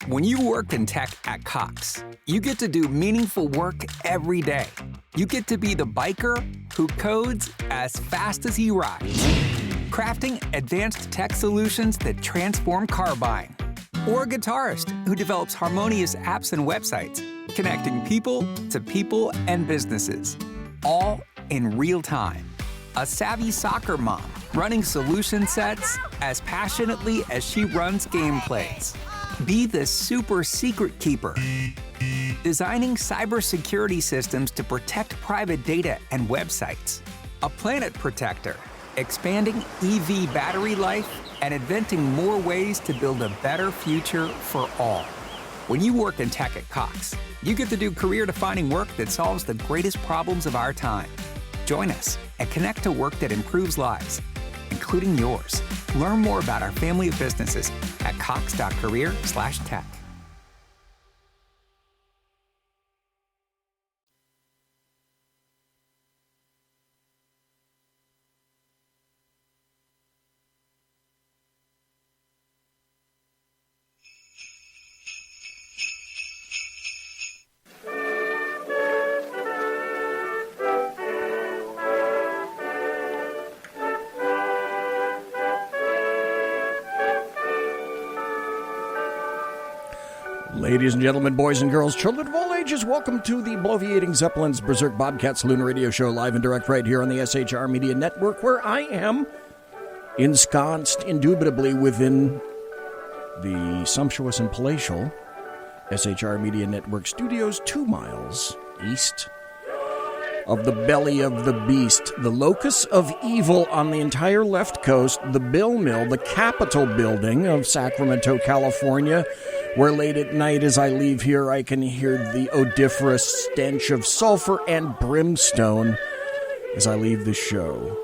When you work in tech at Cox, you get to do meaningful work every day. You get to be the biker who codes as fast as he rides, crafting advanced tech solutions that transform car buying. Or a guitarist who develops harmonious apps and websites, connecting people and businesses, all in real time. A savvy soccer mom running solution sets as passionately as she runs gameplays. Be the super secret keeper, designing cybersecurity systems to protect private data and websites. A planet protector, expanding EV battery life and inventing more ways to build a better future for all. When you work in tech at Cox, you get to do career-defining work that solves the greatest problems of our time. Join us and connect to work that improves lives, including yours. Learn more about our family of businesses at cox.career/tech. Ladies and gentlemen, boys and girls, children of all ages, welcome to the Bloviating Zeppelin's Berserk Bobcat Saloon radio show, live and direct right here on the SHR Media Network, where I am ensconced indubitably within the sumptuous and palatial SHR Media Network studios 2 miles east of the belly of the beast, the locus of evil on the entire left coast, the Bill Mill, the Capitol building of Sacramento, California, where late at night as I leave here I can hear the odoriferous stench of sulfur and brimstone as I leave the show.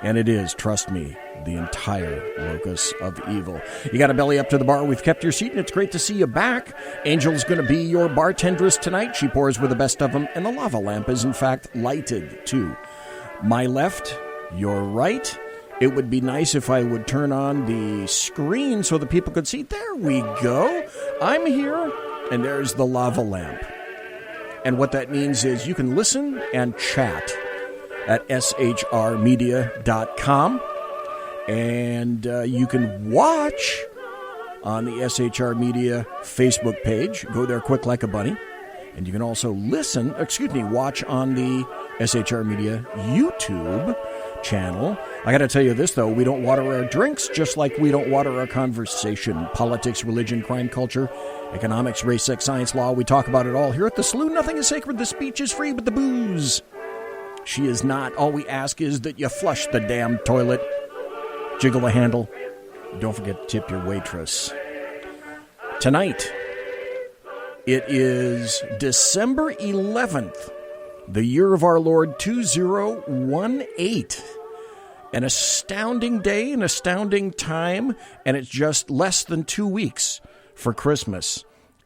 And it is, trust me, the entire locus of evil. You got a belly up to the bar, we've kept your seat, and it's great to see you back. Angel's going to be your bartendress tonight. She pours with the best of them, and the lava lamp is in fact lighted too. My left, your right. It would be nice if I would turn on the screen so that people could see. There we go. I'm here, and there's the lava lamp. And what that means is you can listen and chat at shrmedia.com. And you can watch on the SHR Media Facebook page. Go there quick like a bunny. And you can also watch on the SHR Media YouTube channel. I got to tell you this, though. We don't water our drinks, just like we don't water our conversation. Politics, religion, crime, culture, economics, race, sex, science, law. We talk about it all here at the Saloon. Nothing is sacred. The speech is free, but the booze, she is not. All we ask is that you flush the damn toilet. Jiggle the handle. Don't forget to tip your waitress. Tonight, it is December 11th, the year of our Lord 2018. An astounding day, an astounding time, and it's just less than 2 weeks for Christmas.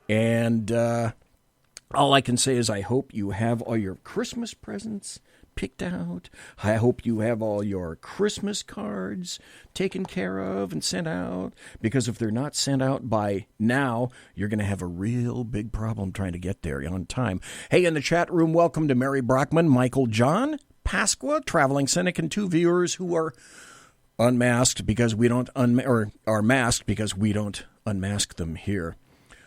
And all I can say is I hope you have all your Christmas presents picked out. I hope you have all your Christmas cards taken care of and sent out, because if they're not sent out by now, you're going to have a real big problem trying to get there on time. Hey, in the chat room, welcome to Mary Brockman, Michael John, Pasqua, Traveling Cynic, and 2 viewers who are unmasked because we don't are masked because we don't unmask them here.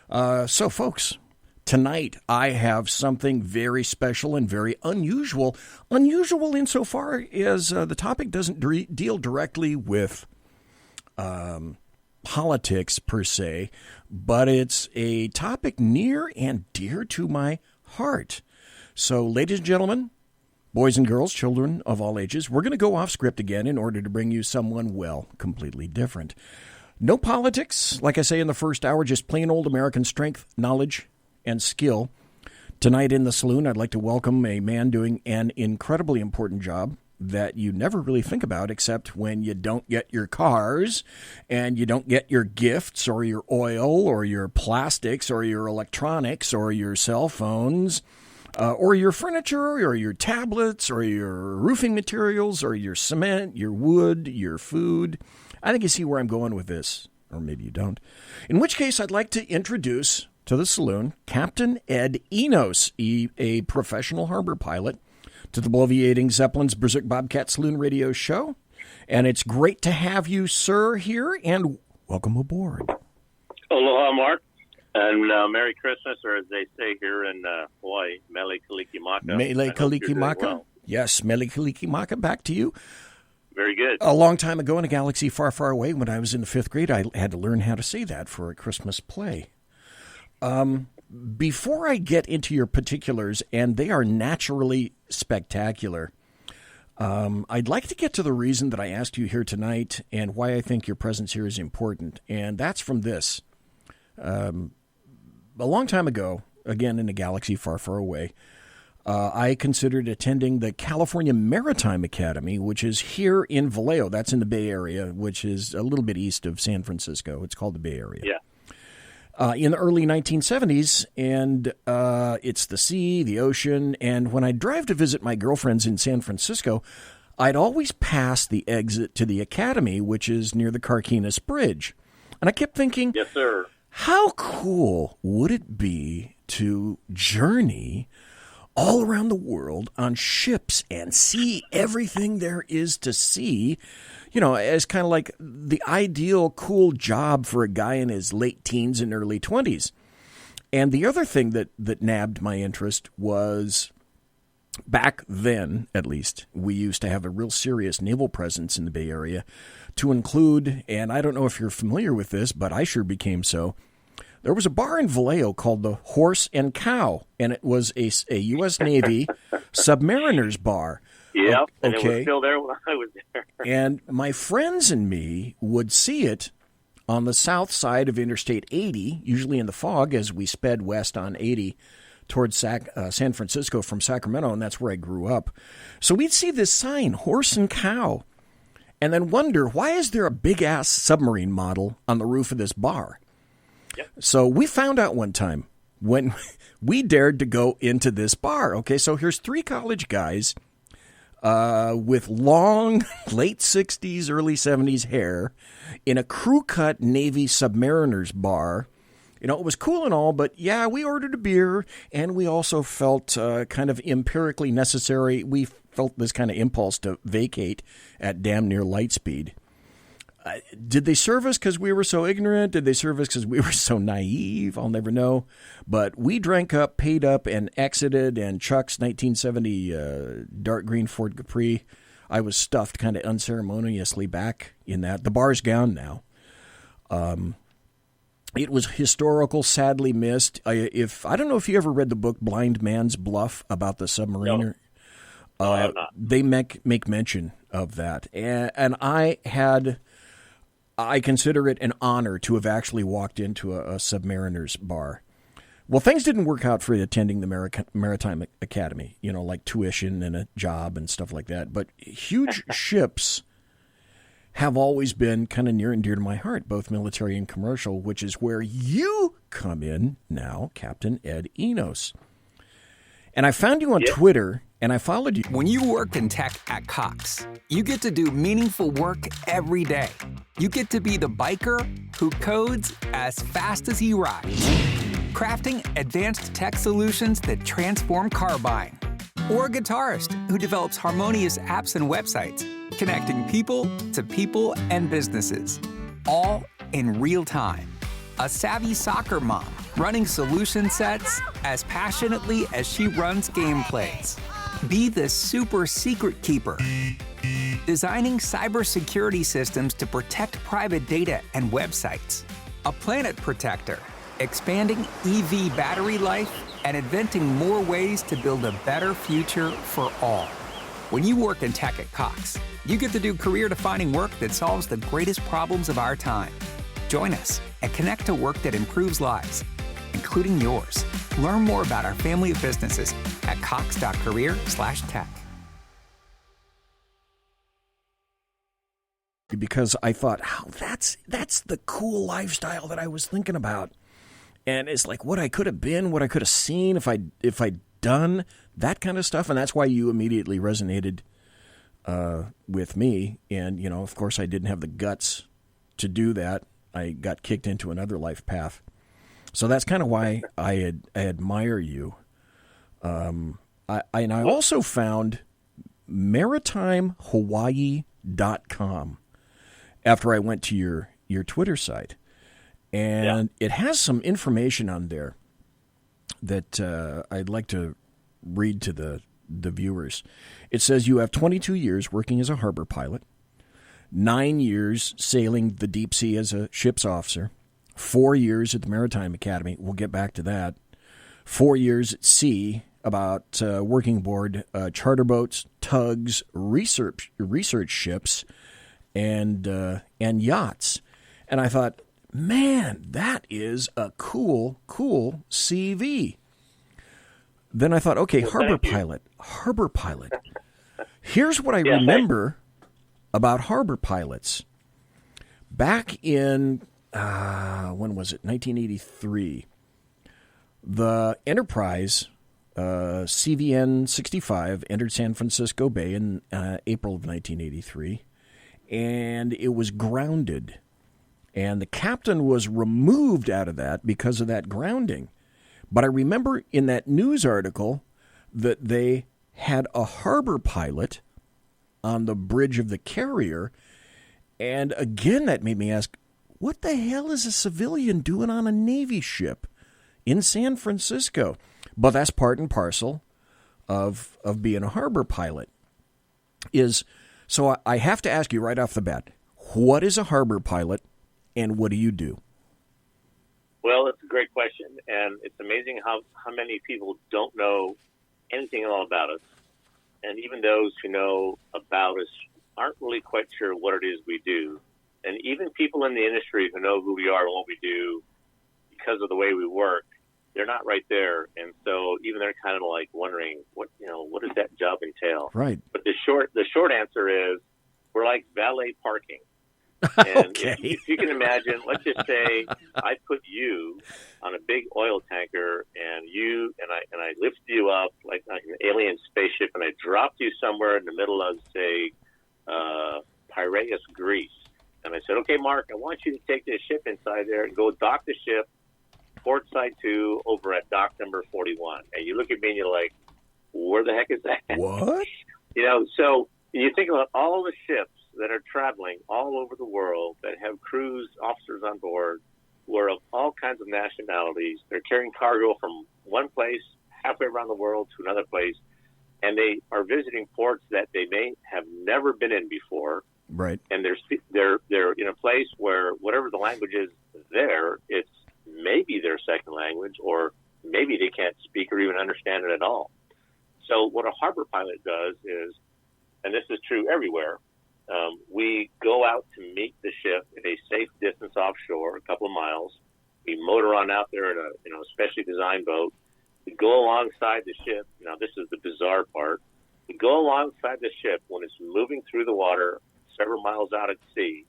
So, folks, tonight, I have something very special and very unusual. Unusual insofar as the topic doesn't deal directly with politics per se, but it's a topic near and dear to my heart. So, ladies and gentlemen, boys and girls, children of all ages, we're going to go off script again in order to bring you someone, well, completely different. No politics, like I say in the first hour, just plain old American strength, knowledge, and skill. Tonight in the Saloon, I'd like to welcome a man doing an incredibly important job that you never really think about except when you don't get your cars and you don't get your gifts or your oil or your plastics or your electronics or your cell phones or your furniture or your tablets or your roofing materials or your cement, your wood, your food. I think you see where I'm going with this. or maybe you don't. In which case, I'd like to introduce to the saloon Captain Ed ENOS, a professional harbor pilot, to the Bloviating Zeppelin's Berserk Bobcat Saloon radio show. And it's great to have you, sir, here, and welcome aboard. Aloha, Mark, and Merry Christmas, or as they say here in Hawaii, Mele Kalikimaka. Mele Kalikimaka? Well. Yes, Mele Kalikimaka, back to you. Very good. A long time ago in a galaxy far, far away, when I was in the 5th grade, I had to learn how to say that for a Christmas play. Before I get into your particulars, and they are naturally spectacular, I'd like to get to the reason that I asked you here tonight and why I think your presence here is important, and that's from this. A long time ago, again in a galaxy far, far away, I considered attending the California Maritime Academy, which is here in Vallejo. That's in the Bay Area, which is a little bit east of San Francisco. It's called the Bay Area. Yeah. In the early 1970s, and it's the sea, the ocean, and when I'd drive to visit my girlfriends in San Francisco, I'd always pass the exit to the academy, which is near the Carquinez Bridge. And I kept thinking, yes, sir. How cool would it be to journey all around the world on ships and see everything there is to see, you know, as kind of like the ideal cool job for a guy in his late teens and early 20s. And the other thing that nabbed my interest was, back then, at least, we used to have a real serious naval presence in the Bay Area to include, and I don't know if you're familiar with this, but I sure became so. There was a bar in Vallejo called the Horse and Cow, and it was a U.S. Navy submariners bar. Yeah, okay. And it was still there when I was there. And my friends and me would see it on the south side of Interstate 80, usually in the fog as we sped west on 80 towards San Francisco from Sacramento, and that's where I grew up. So we'd see this sign, Horse and Cow, and then wonder, why is there a big-ass submarine model on the roof of this bar? Yep. So we found out one time when we dared to go into this bar. Okay, so here's 3 college guys with long, late 60s, early 70s hair in a crew-cut Navy submariners bar. You know, it was cool and all, but yeah, we ordered a beer, and we also felt kind of empirically necessary. We felt this kind of impulse to vacate at damn near light speed. Did they serve us because we were so ignorant? Did they serve us because we were so naive? I'll never know. But we drank up, paid up, and exited, and Chuck's 1970 dark green Ford Capri, I was stuffed kind of unceremoniously back in that. The bar's gone now. It was historical, sadly missed. I don't know if you ever read the book Blind Man's Bluff about the submariner. No, I have not. They make mention of that. And I consider it an honor to have actually walked into a submariner's bar. Well, things didn't work out for attending the Maritime Academy, you know, like tuition and a job and stuff like that. But huge ships have always been kind of near and dear to my heart, both military and commercial, which is where you come in now, Captain Ed ENOS. And I found you on Twitter, and I followed you. When you work in tech at Cox, you get to do meaningful work every day. You get to be the biker who codes as fast as he rides, crafting advanced tech solutions that transform car buying. Or a guitarist who develops harmonious apps and websites, connecting people to people and businesses, all in real time. A savvy soccer mom running solution sets as passionately as she runs gameplays. Be the super secret keeper, designing cybersecurity systems to protect private data and websites. A planet protector, expanding EV battery life and inventing more ways to build a better future for all. When you work in tech at Cox, you get to do career-defining work that solves the greatest problems of our time. Join us and connect to work that improves lives, including yours. Learn more about our family of businesses at cox.career/tech. Because I thought, that's the cool lifestyle that I was thinking about. And it's like what I could have been, what I could have seen if I'd done that kind of stuff. And that's why you immediately resonated with me. And, you know, of course, I didn't have the guts to do that. I got kicked into another life path. So that's kind of why I admire you. I also found maritimehawaii.com after I went to your Twitter site. And it has some information on there that I'd like to read to the viewers. It says you have 22 years working as a harbor pilot, 9 years sailing the deep sea as a ship's officer, 4 years at the Maritime Academy. We'll get back to that. 4 years at sea, about working aboard charter boats, tugs, research ships, and yachts. And I thought, man, that is a cool CV. Then I thought, okay, harbor pilot. Here's what I remember about harbor pilots. Back in, when was it, 1983, the Enterprise, CVN 65, entered San Francisco Bay in April of 1983, and it was grounded. And the captain was removed out of that because of that grounding. But I remember in that news article that they had a harbor pilot on the bridge of the carrier. And again, that made me ask, what the hell is a civilian doing on a Navy ship in San Francisco? But that's part and parcel of being a harbor pilot. So I have to ask you right off the bat, what is a harbor pilot and what do you do? Well, it's a great question, and it's amazing how many people don't know anything at all about us. And even those who know about us aren't really quite sure what it is we do. And even people in the industry who know who we are and what we do because of the way we work, they're not right there. And so even they're kind of like wondering, what does that job entail? Right. But the short answer is we're like valet parking. And okay. if you can imagine, let's just say I put you on a big oil tanker and I lift you up like an alien spaceship and I dropped you somewhere in the middle of, say, Piraeus, Greece. And I said, okay, Mark, I want you to take this ship inside there and go dock the ship, port side 2, over at dock number 41. And you look at me and you're like, where the heck is that? What? So you think about all the ships that are traveling all over the world that have crews, officers on board, who are of all kinds of nationalities. They're carrying cargo from one place halfway around the world to another place, and they are visiting ports that they may have never been in before. Right. And they're in a place where whatever the language is there, it's maybe their second language, or maybe they can't speak or even understand it at all. So what a harbor pilot does is, and this is true everywhere, we go out to meet the ship at a safe distance offshore, a couple of miles. We motor on out there in a specially designed boat. We go alongside the ship. Now, this is the bizarre part. We go alongside the ship when it's moving through the water several miles out at sea,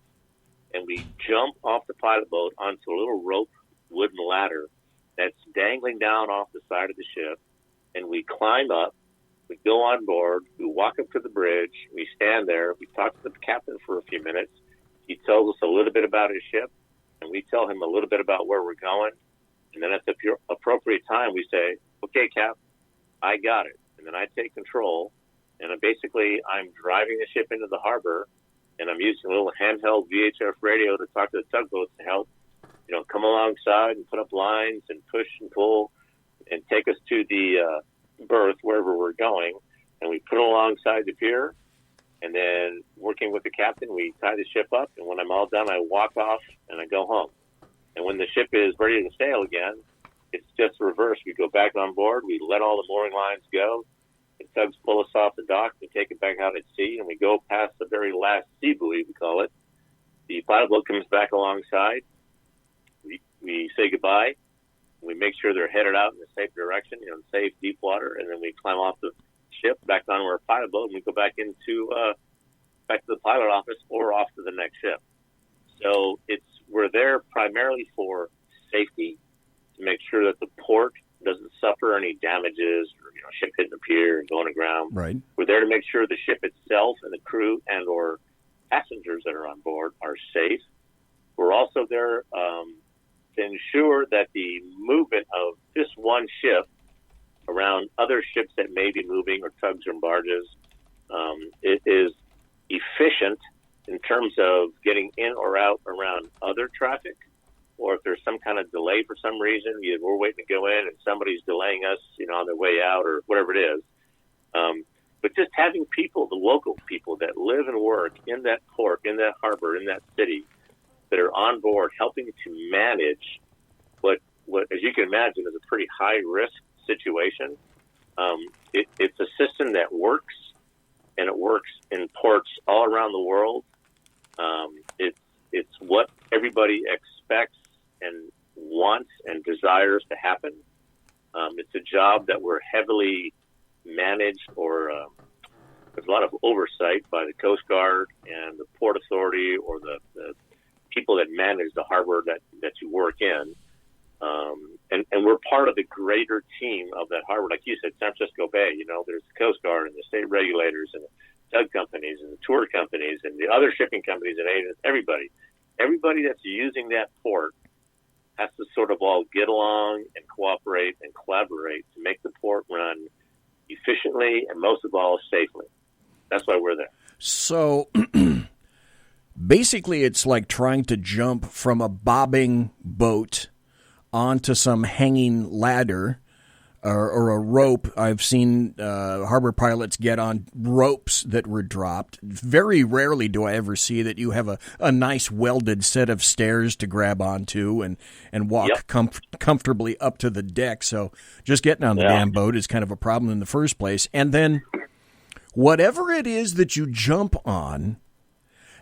and we jump off the pilot boat onto a little rope wooden ladder that's dangling down off the side of the ship, and we climb up. We go on board, we walk up to the bridge, we stand there, we talk to the captain for a few minutes. He tells us a little bit about his ship, and we tell him a little bit about where we're going. And then at the appropriate time, we say, okay, Cap, I got it. And then I take control, and I'm driving the ship into the harbor, and I'm using a little handheld VHF radio to talk to the tugboats to help, come alongside and put up lines and push and pull and take us to the berth wherever we're going, and we put it alongside the pier, and then working with the captain, we tie the ship up, and when I'm all done, I walk off and I go home. And when the ship is ready to sail again, it's just reverse. We go back on board, we let all the mooring lines go, the tugs pull us off the dock, we take it back out at sea, and we go past the very last sea buoy, we call it. The pilot boat comes back alongside, we say goodbye. We make sure they're headed out in the safe direction, safe, deep water, and then we climb off the ship back onto our pilot boat, and we go back to the pilot office or off to the next ship. So we're there primarily for safety, to make sure that the port doesn't suffer any damages or ship hitting the pier and going aground. Right. We're there to make sure the ship itself and the crew and or passengers that are on board are safe. We're also there to ensure that the movement of this one ship around other ships that may be moving, or tugs or barges, it is efficient in terms of getting in or out around other traffic, or if there's some kind of delay for some reason, either we're waiting to go in and somebody's delaying us, on their way out, or whatever it is. But just having people, the local people that live and work in that port, in that harbor, in that city, that are on board helping to manage what as you can imagine, is a pretty high-risk situation. It's a system that works, and it works in ports all around the world. It's what everybody expects and wants and desires to happen. It's a job that we're heavily managed, or there's a lot of oversight by the Coast Guard and the Port Authority, or the people that manage the harbor that you work in. And we're part of the greater team of that harbor. Like you said, San Francisco Bay, there's the Coast Guard and the state regulators and the tug companies and the tour companies and the other shipping companies and agents, everybody that's using that port has to sort of all get along and cooperate and collaborate to make the port run efficiently and, most of all, safely. That's why we're there. So basically it's like trying to jump from a bobbing boat onto some hanging ladder or a rope. I've seen harbor pilots get on ropes that were dropped. Very rarely do I ever see that you have a nice welded set of stairs to grab onto and walk comfortably up to the deck. So just getting on the damn boat is kind of a problem in the first place. And then whatever it is that you jump on,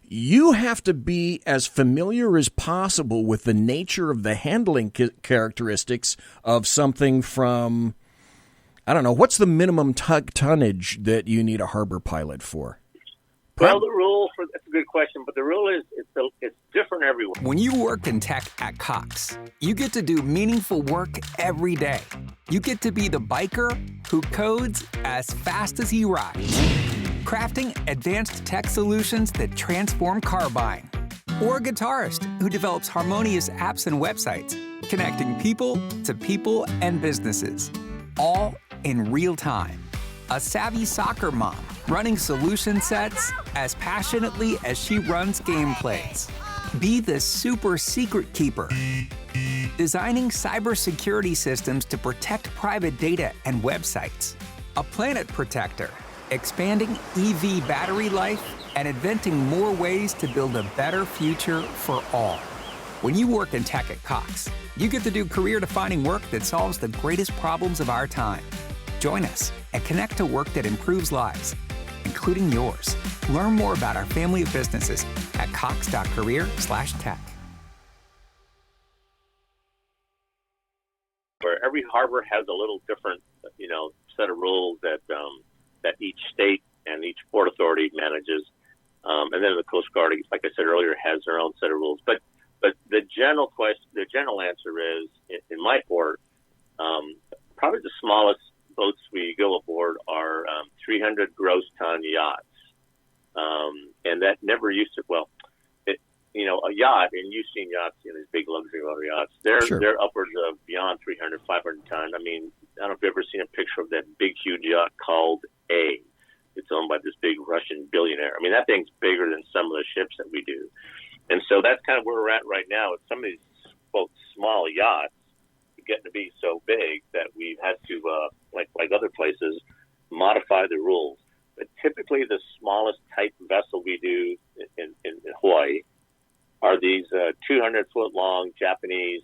you have to be as familiar as possible with the nature of the handling characteristics of something from, I don't know, what's the minimum tonnage that you need a harbor pilot for? Well, the rule that's a good question, but the rule is it's different everywhere. When you work in tech at Cox, you get to do meaningful work every day. You get to be the biker who codes as fast as he rides, crafting advanced tech solutions that transform car buying. Or a guitarist who develops harmonious apps and websites, connecting people to people and businesses, all in real time. A savvy soccer mom running solution sets as passionately as she runs gameplays. Be the super secret keeper, designing cybersecurity systems to protect private data and websites. A planet protector, expanding EV battery life and inventing more ways to build a better future for all. When you work in tech at Cox, you get to do career-defining work that solves the greatest problems of our time. Join us and connect to work that improves lives, including yours. Learn more about our family of businesses at cox.career/tech. Where every harbor has a little different, set of rules that each state and each port authority manages, and then the Coast Guard, like I said earlier, has their own set of rules. But the general answer is, in my port, probably the smallest boats we go aboard are 300 gross ton yachts, and that never used to. Well, a yacht, and you've seen yachts, these big luxury motor yachts. They're upwards of beyond 300, 500 ton. I mean, I don't know if you've ever seen a picture of that big, huge yacht called A. It's owned by this big Russian billionaire. I mean, that thing's bigger than some of the ships that we do. And so that's kind of where we're at right now. With some of these, quote, small yachts getting to be so big that we've had to, like other places, modify the rules. But typically the smallest type vessel we do in Hawaii are these 200-foot-long Japanese,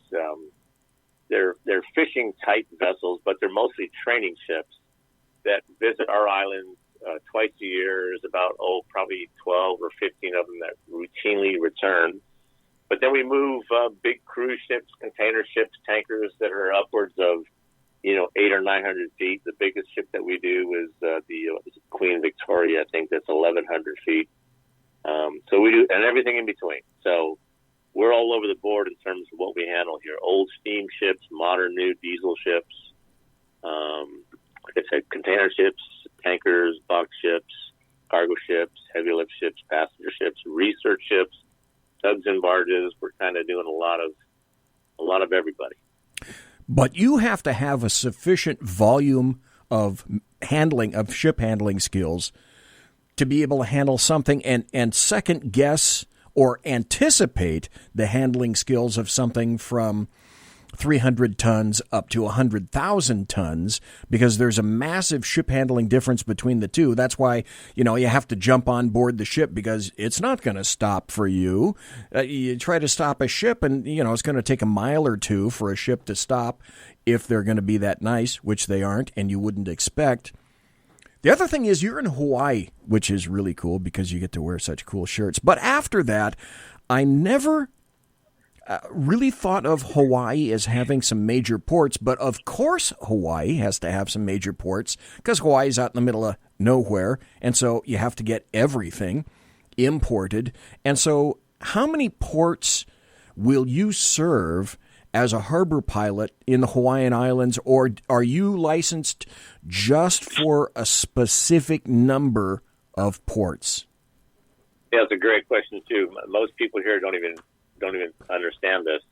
they're fishing type vessels, but they're mostly training ships that visit our islands twice a year. There's about, probably 12 or 15 of them that routinely return. But then we move big cruise ships, container ships, tankers that are upwards of, 800 or 900 feet. The biggest ship that we do is the Queen Victoria. I think that's 1,100 feet. So we do, and everything in between. So we're all over the board in terms of what we handle here. Old steam ships, modern new diesel ships, like I said, container ships, tankers, box ships, cargo ships, heavy lift ships, passenger ships, research ships, tugs and barges. We're kind of doing a lot of everybody. But you have to have a sufficient volume of ship handling skills to be able to handle something and second guess or anticipate the handling skills of something from 300 tons up to 100,000 tons, because there's a massive ship handling difference between the two. That's why, you have to jump on board the ship, because it's not going to stop for you. You try to stop a ship and, it's going to take a mile or two for a ship to stop if they're going to be that nice, which they aren't, and you wouldn't expect. The other thing is you're in Hawaii, which is really cool because you get to wear such cool shirts. But after that, I never really thought of Hawaii as having some major ports, but of course Hawaii has to have some major ports because Hawaii's out in the middle of nowhere, and so you have to get everything imported. And so how many ports will you serve as a harbor pilot in the Hawaiian Islands, or are you licensed just for a specific number of ports? Yeah, it's a great question too. Most people here don't even understand this.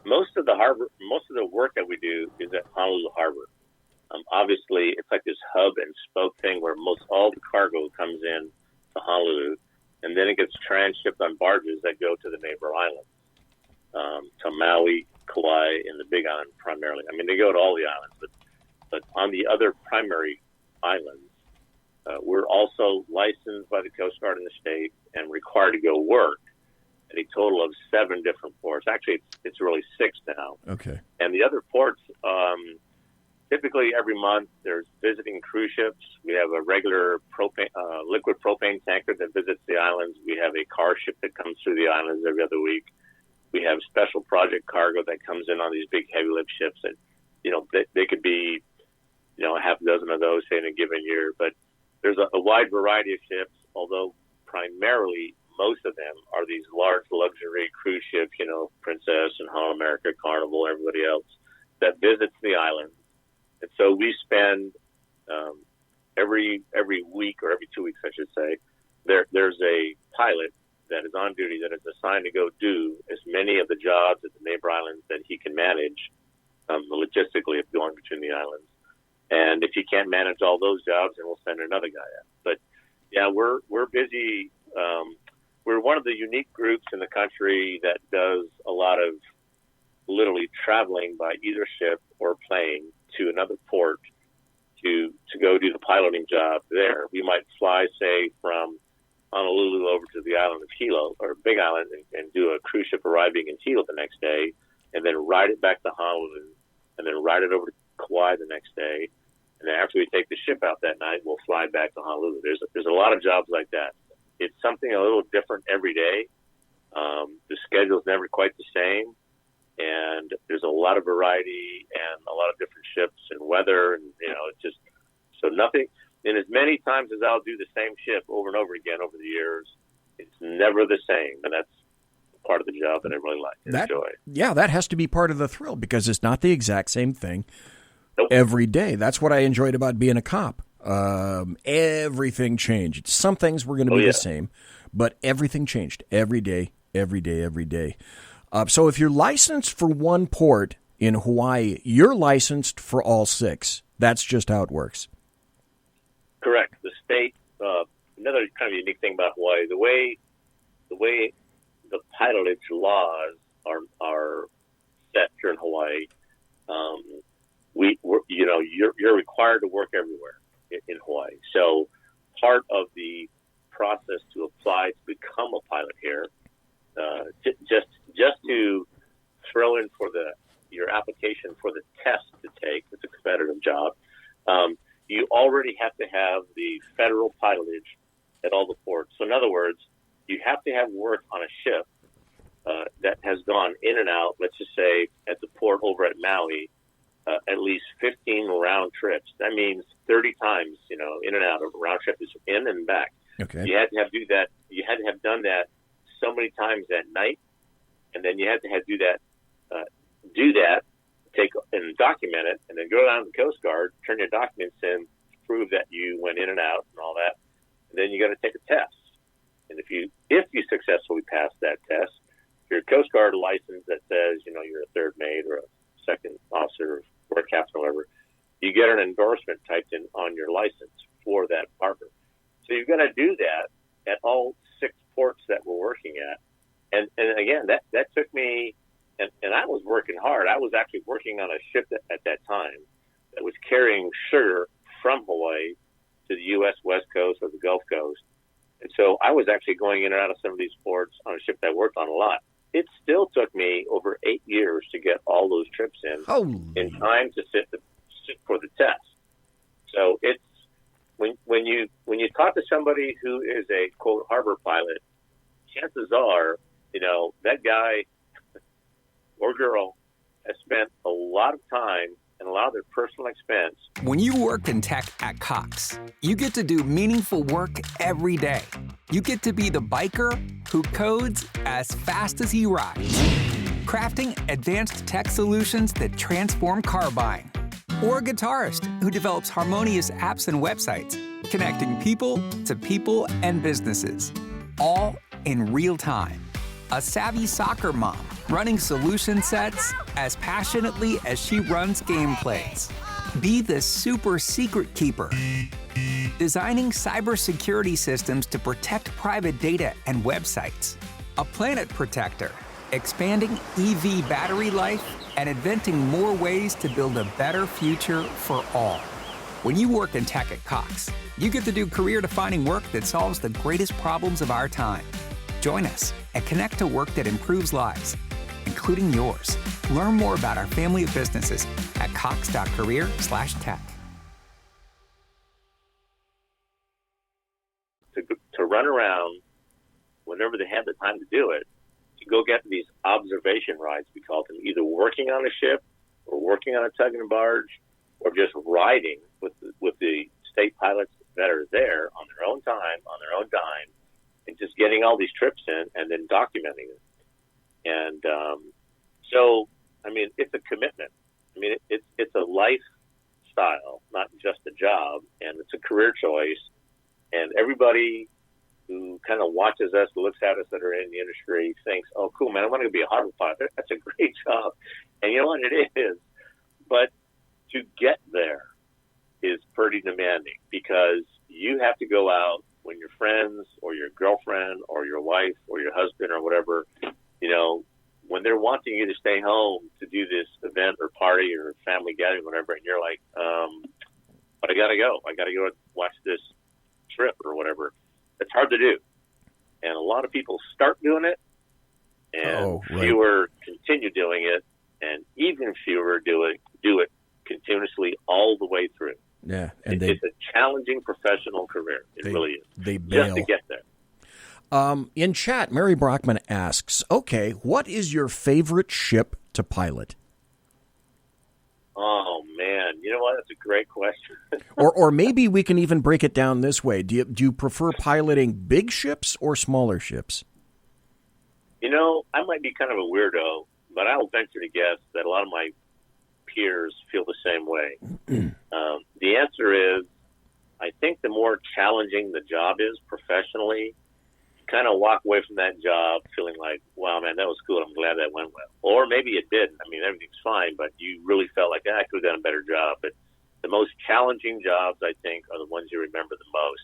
Most of the work that we do is at Honolulu Harbor. Obviously, it's like this hub and spoke thing where most all the cargo comes in to Honolulu, and then it gets transshipped on barges that go to the neighbor islands, to Maui, Kauai, and the Big Island primarily. I mean, they go to all the islands, but on the other primary islands, we're also licensed by the Coast Guard in the state and required to go work at a total of 7 different ports. Actually, it's really 6 now. Okay. And the other ports, typically every month, there's visiting cruise ships. We have a regular liquid propane tanker that visits the islands. We have a car ship that comes through the islands every other week. We have special project cargo that comes in on these big heavy lift ships that, they could be, a half dozen of those say in a given year. But there's a wide variety of ships, although primarily most of them are these large luxury cruise ships, Princess and Holland America, Carnival, everybody else, that visits the island. And so we spend every week or every 2 weeks, I should say, there's a pilot that is on duty that is assigned to go do as many of the jobs at the neighbor islands that he can manage logistically if going between the islands. And if he can't manage all those jobs, then we'll send another guy out. But yeah, we're busy. We're one of the unique groups in the country that does a lot of literally traveling by either ship or plane to another port to go do the piloting job there. We might fly, say, from Honolulu over to the island of Hilo or Big Island and do a cruise ship arriving in Hilo the next day, and then ride it back to Honolulu, and then ride it over to Kauai the next day. And then after we take the ship out that night, we'll fly back to Honolulu. There's a lot of jobs like that. It's something a little different every day. The schedule's never quite the same, and there's a lot of variety and a lot of different ships and weather, and it's just so nothing. And as many times as I'll do the same ship over and over again over the years, it's never the same, and that's part of the job that I really like and enjoy. Yeah, that has to be part of the thrill because it's not the exact same thing Nope. every day. That's what I enjoyed about being a cop. Everything changed. Some things were going to be the same, but everything changed every day, every day, every day. So if you're licensed for one port in Hawaii, you're licensed for all 6. That's just how it works. Correct. The state, another kind of unique thing about Hawaii, the way the pilotage laws are set here in Hawaii, you're required to work everywhere in Hawaii. So part of the process to apply to become a pilot here, just to throw in for your application for the test to take, it's a competitive job. You already have to have the federal pilotage at all the ports. So in other words, you have to have work on a ship that has gone in and out, let's just say at the port over at Maui, at least 15 round trips. That means 30 times, in and out. A round trip is in and back. Okay. You had to have done that so many times at night, and then you had to do that, take and document it, and then go down to the Coast Guard, turn your documents in to prove that you went in and out and all that. And then you got to take a test. And if you successfully pass that test, your Coast Guard license that says, you're a third mate or a second officer or a captain or whatever, you get an endorsement typed in on your license for that harbor. So you're going to do that at all 6 ports that we're working at. And again, that took me, and I was working hard. I was actually working on a ship at that time that was carrying sugar from Hawaii to the U.S. West Coast or the Gulf Coast. And so I was actually going in and out of some of these ports on a ship that I worked on a lot. It still took me over 8 years to get all those trips in time to sit for the test. So it's when you talk to somebody who is a quote harbor pilot, chances are that guy or girl has spent a lot of time and a lot of their personal expense. When you work in tech at Cox, you get to do meaningful work every day. You get to be the biker who codes as fast as he rides, crafting advanced tech solutions that transform car buying. Or a guitarist who develops harmonious apps and websites, connecting people to people and businesses, all in real time. A savvy soccer mom running solution sets as passionately as she runs gameplays. Be the super secret keeper, designing cybersecurity systems to protect private data and websites. A planet protector, expanding EV battery life and inventing more ways to build a better future for all. When you work in tech at Cox, you get to do career-defining work that solves the greatest problems of our time. Join us and connect to work that improves lives, including yours. Learn more about our family of businesses at cox.career/tech. To run around whenever they have the time to do it, to go get these observation rides, we call them, either working on a ship or working on a tug and barge or just riding with the state pilots that are there on their own time, on their own dime, and just getting all these trips in and then documenting it. And so, I mean, it's a commitment. I mean, it's a lifestyle, not just a job, and it's a career choice. And everybody who kind of watches us, looks at us that are in the industry, thinks, oh, cool, man, I want to be a harbor pilot. That's a great job. And you know what, it is. But to get there is pretty demanding because you have to go out when your friends or your girlfriend or your wife or your husband or whatever, when they're wanting you to stay home to do this event or party or family gathering, whatever, and you're like, but I got to go. I got to go watch this trip or whatever. It's hard to do. And a lot of people start doing it, and fewer continue doing it, and even fewer do it continuously all the way through. Yeah, and it's a challenging professional career. It really is. They bail. Just to get there. In chat, Mary Brockman asks, okay, what is your favorite ship to pilot? Oh, man. You know what? That's a great question. or maybe we can even break it down this way. Do you prefer piloting big ships or smaller ships? I might be kind of a weirdo, but I'll venture to guess that a lot of my peers feel the same way. The answer is, I think the more challenging the job is professionally, you kind of walk away from that job feeling like, wow, man, that was cool. I'm glad that went well. Or maybe it didn't. I mean, everything's fine, but you really felt like, I could have done a better job. But the most challenging jobs, I think, are the ones you remember the most.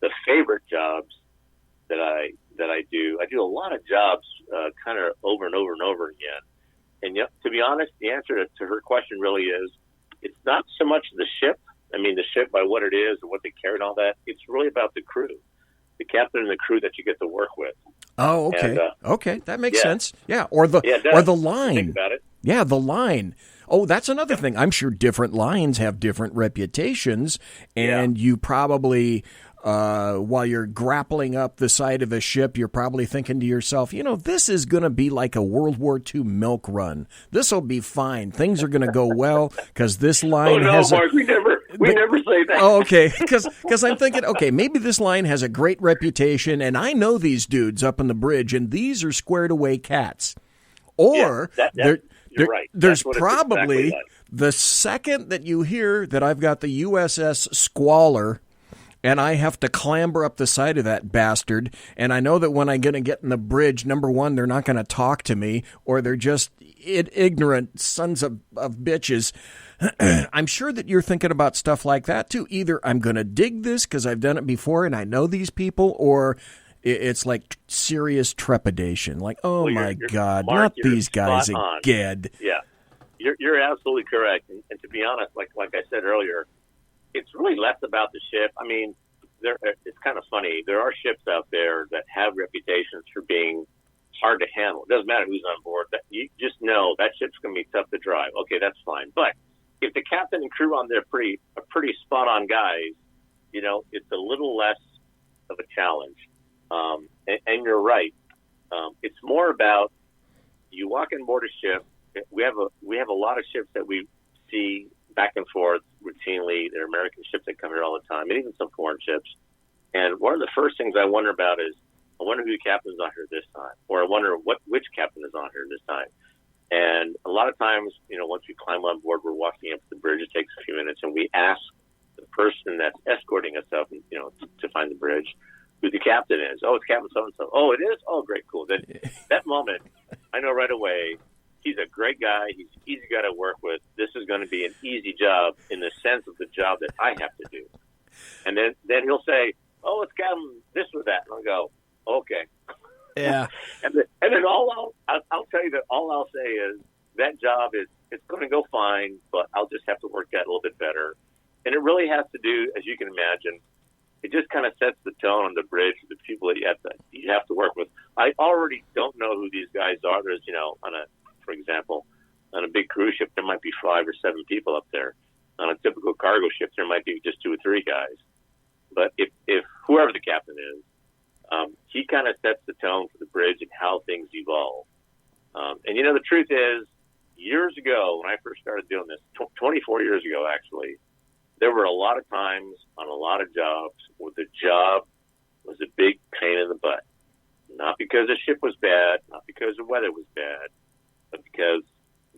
The favorite jobs that I do a lot of jobs kind of over and over and over again. And to be honest, the answer to her question really is, it's not so much the ship. I mean, the ship by what it is and what they carry and all that. It's really about the crew, the captain and the crew that you get to work with. Oh, okay. And, okay, that makes sense. Yeah, or the line. Think about it. Yeah, the line. Oh, that's another thing. I'm sure different lines have different reputations, and you probably, while you're grappling up the side of a ship, you're probably thinking to yourself, this is going to be like a World War II milk run. This will be fine. Things are going to go well because this line has Mark, we never say that. Oh, okay, because I'm thinking, okay, maybe this line has a great reputation, and I know these dudes up on the bridge, and these are squared away cats. Or you're right. There's probably exactly the second that you hear that I've got the USS Squalor and I have to clamber up the side of that bastard, and I know that when I'm going to get in the bridge, number one, they're not going to talk to me, or they're just ignorant sons of bitches. I'm sure that you're thinking about stuff like that, too. Either I'm going to dig this because I've done it before and I know these people, or it's like serious trepidation. Like, oh, well, my God, Mark, not these guys again. Yeah, you're absolutely correct. And to be honest, like I said earlier, it's really less about the ship. I mean, it's kind of funny. There are ships out there that have reputations for being hard to handle. It doesn't matter who's on board. That you just know that ship's going to be tough to drive. Okay, that's fine. But if the captain and crew on there are pretty spot on guys, it's a little less of a challenge. And you're right. It's more about you walk on board a ship. We have a lot of ships that we see back and forth routinely. They're American ships that come here all the time, and even some foreign ships. And one of the first things I wonder about is, I wonder who the captain's on here this time, or I wonder which captain is on here this time. And a lot of times, once we climb on board, we're walking up the bridge. It takes a few minutes, and we ask the person that's escorting us up, to find the bridge, who the captain is. Oh, it's Captain so-and-so. Oh, it is? Oh, great, cool. Then that moment, I know right away, he's a great guy. He's an easy guy to work with. This is going to be an easy job in the sense of the job that I have to do. And then he'll say, oh, it's Captain this or that. And I'll go, okay. Yeah. and then I'll tell you that all I'll say is that job it's going to go fine, but I'll just have to work that a little bit better. And it really has to do, as you can imagine, it just kind of sets the tone on the bridge for the people that you have to work with. I already don't know who these guys are. There's, for example, on a big cruise ship, there might be 5 or 7 people up there. On a typical cargo ship, there might be just 2 or 3 guys. But if whoever the captain is, he kind of sets the tone for the bridge and how things evolve. And the truth is, years ago, when I first started doing this, 24 years ago, actually, there were a lot of times on a lot of jobs where the job was a big pain in the butt. Not because the ship was bad, not because the weather was bad, but because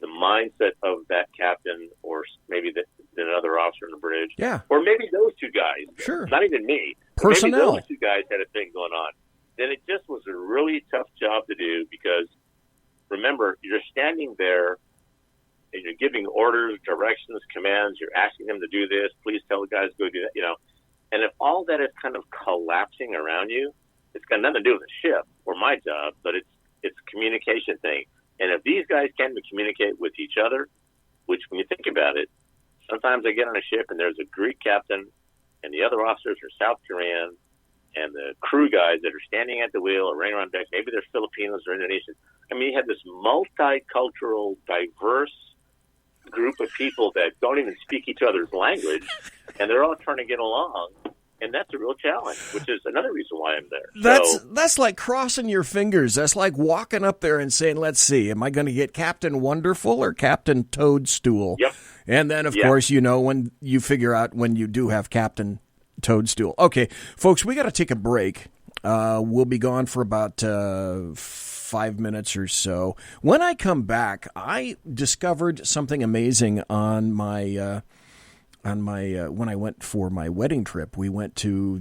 the mindset of that captain, or maybe another officer on the bridge, or maybe those 2 guys, sure, not even me, personnel, maybe those 2 guys had a thing going on. Then it just was a really tough job to do, because remember, you're standing there and you're giving orders, directions, commands. You're asking them to do this. Please tell the guys to go do that. And if all that is kind of collapsing around you, it's got nothing to do with the ship or my job, but it's a communication thing. And if these guys can't communicate with each other, which when you think about it, sometimes I get on a ship and there's a Greek captain and the other officers are South Korean, and the crew guys that are standing at the wheel or running around deck, maybe they're Filipinos or Indonesians. I mean, you have this multicultural, diverse group of people that don't even speak each other's language, and they're all trying to get along. And that's a real challenge, which is another reason why I'm there. That's like crossing your fingers. That's like walking up there and saying, let's see, am I going to get Captain Wonderful or Captain Toadstool? Yep. And then, of course, when you figure out when you do have Captain Toadstool. Okay, folks, we got to take a break. We'll be gone for about 5 minutes or so. When I come back, I discovered something amazing on my when I went for my wedding trip. We went to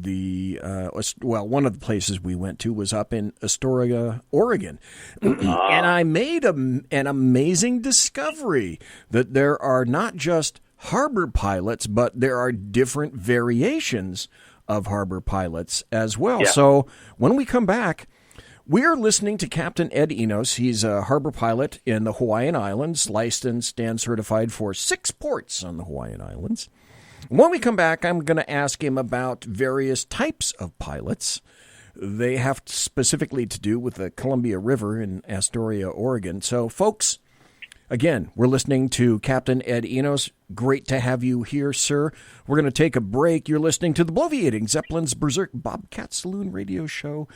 one of the places we went to was up in Astoria, Oregon. And I made an amazing discovery that there are not just harbor pilots, but there are different variations of harbor pilots as well. Yeah. So when we come back, we're listening to Captain Ed Enos. He's a harbor pilot in the Hawaiian Islands, licensed and certified for 6 ports on the Hawaiian Islands. When we come back, I'm going to ask him about various types of pilots. They have specifically to do with the Columbia River in Astoria, Oregon. So, folks, again, we're listening to Captain Ed Enos. Great to have you here, sir. We're going to take a break. You're listening to the Bloviating Zeppelin's Berserk Bobcat Saloon radio show.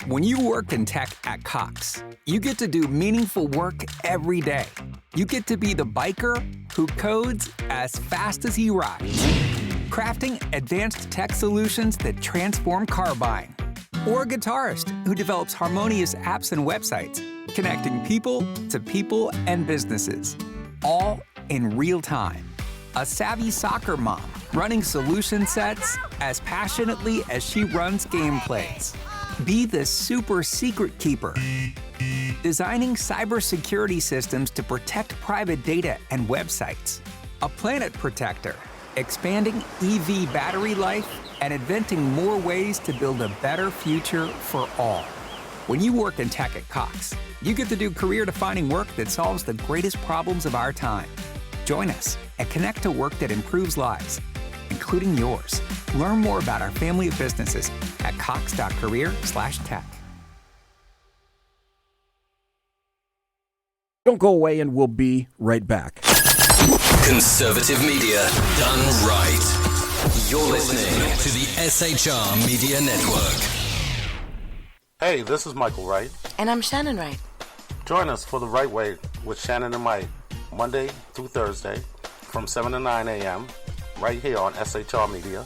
When you work in tech at Cox, you get to do meaningful work every day. You get to be the biker who codes as fast as he rides, crafting advanced tech solutions that transform car buying, or a guitarist who develops harmonious apps and websites, connecting people to people and businesses, all in real time. A savvy soccer mom running solution sets as passionately as she runs gameplays. Be the super secret keeper, designing cybersecurity systems to protect private data and websites. A planet protector, expanding EV battery life and inventing more ways to build a better future for all. When you work in tech at Cox, you get to do career-defining work that solves the greatest problems of our time. Join us and connect to work that improves lives, including yours. Learn more about our family of businesses at cox.career/tech. Don't go away, and we'll be right back. Conservative media done right. You're listening to the SHR Media Network. Hey, this is Michael Wright. And I'm Shannon Wright. Join us for The Right Way with Shannon and Mike, Monday through Thursday from 7 to 9 a.m. right here on SHR Media.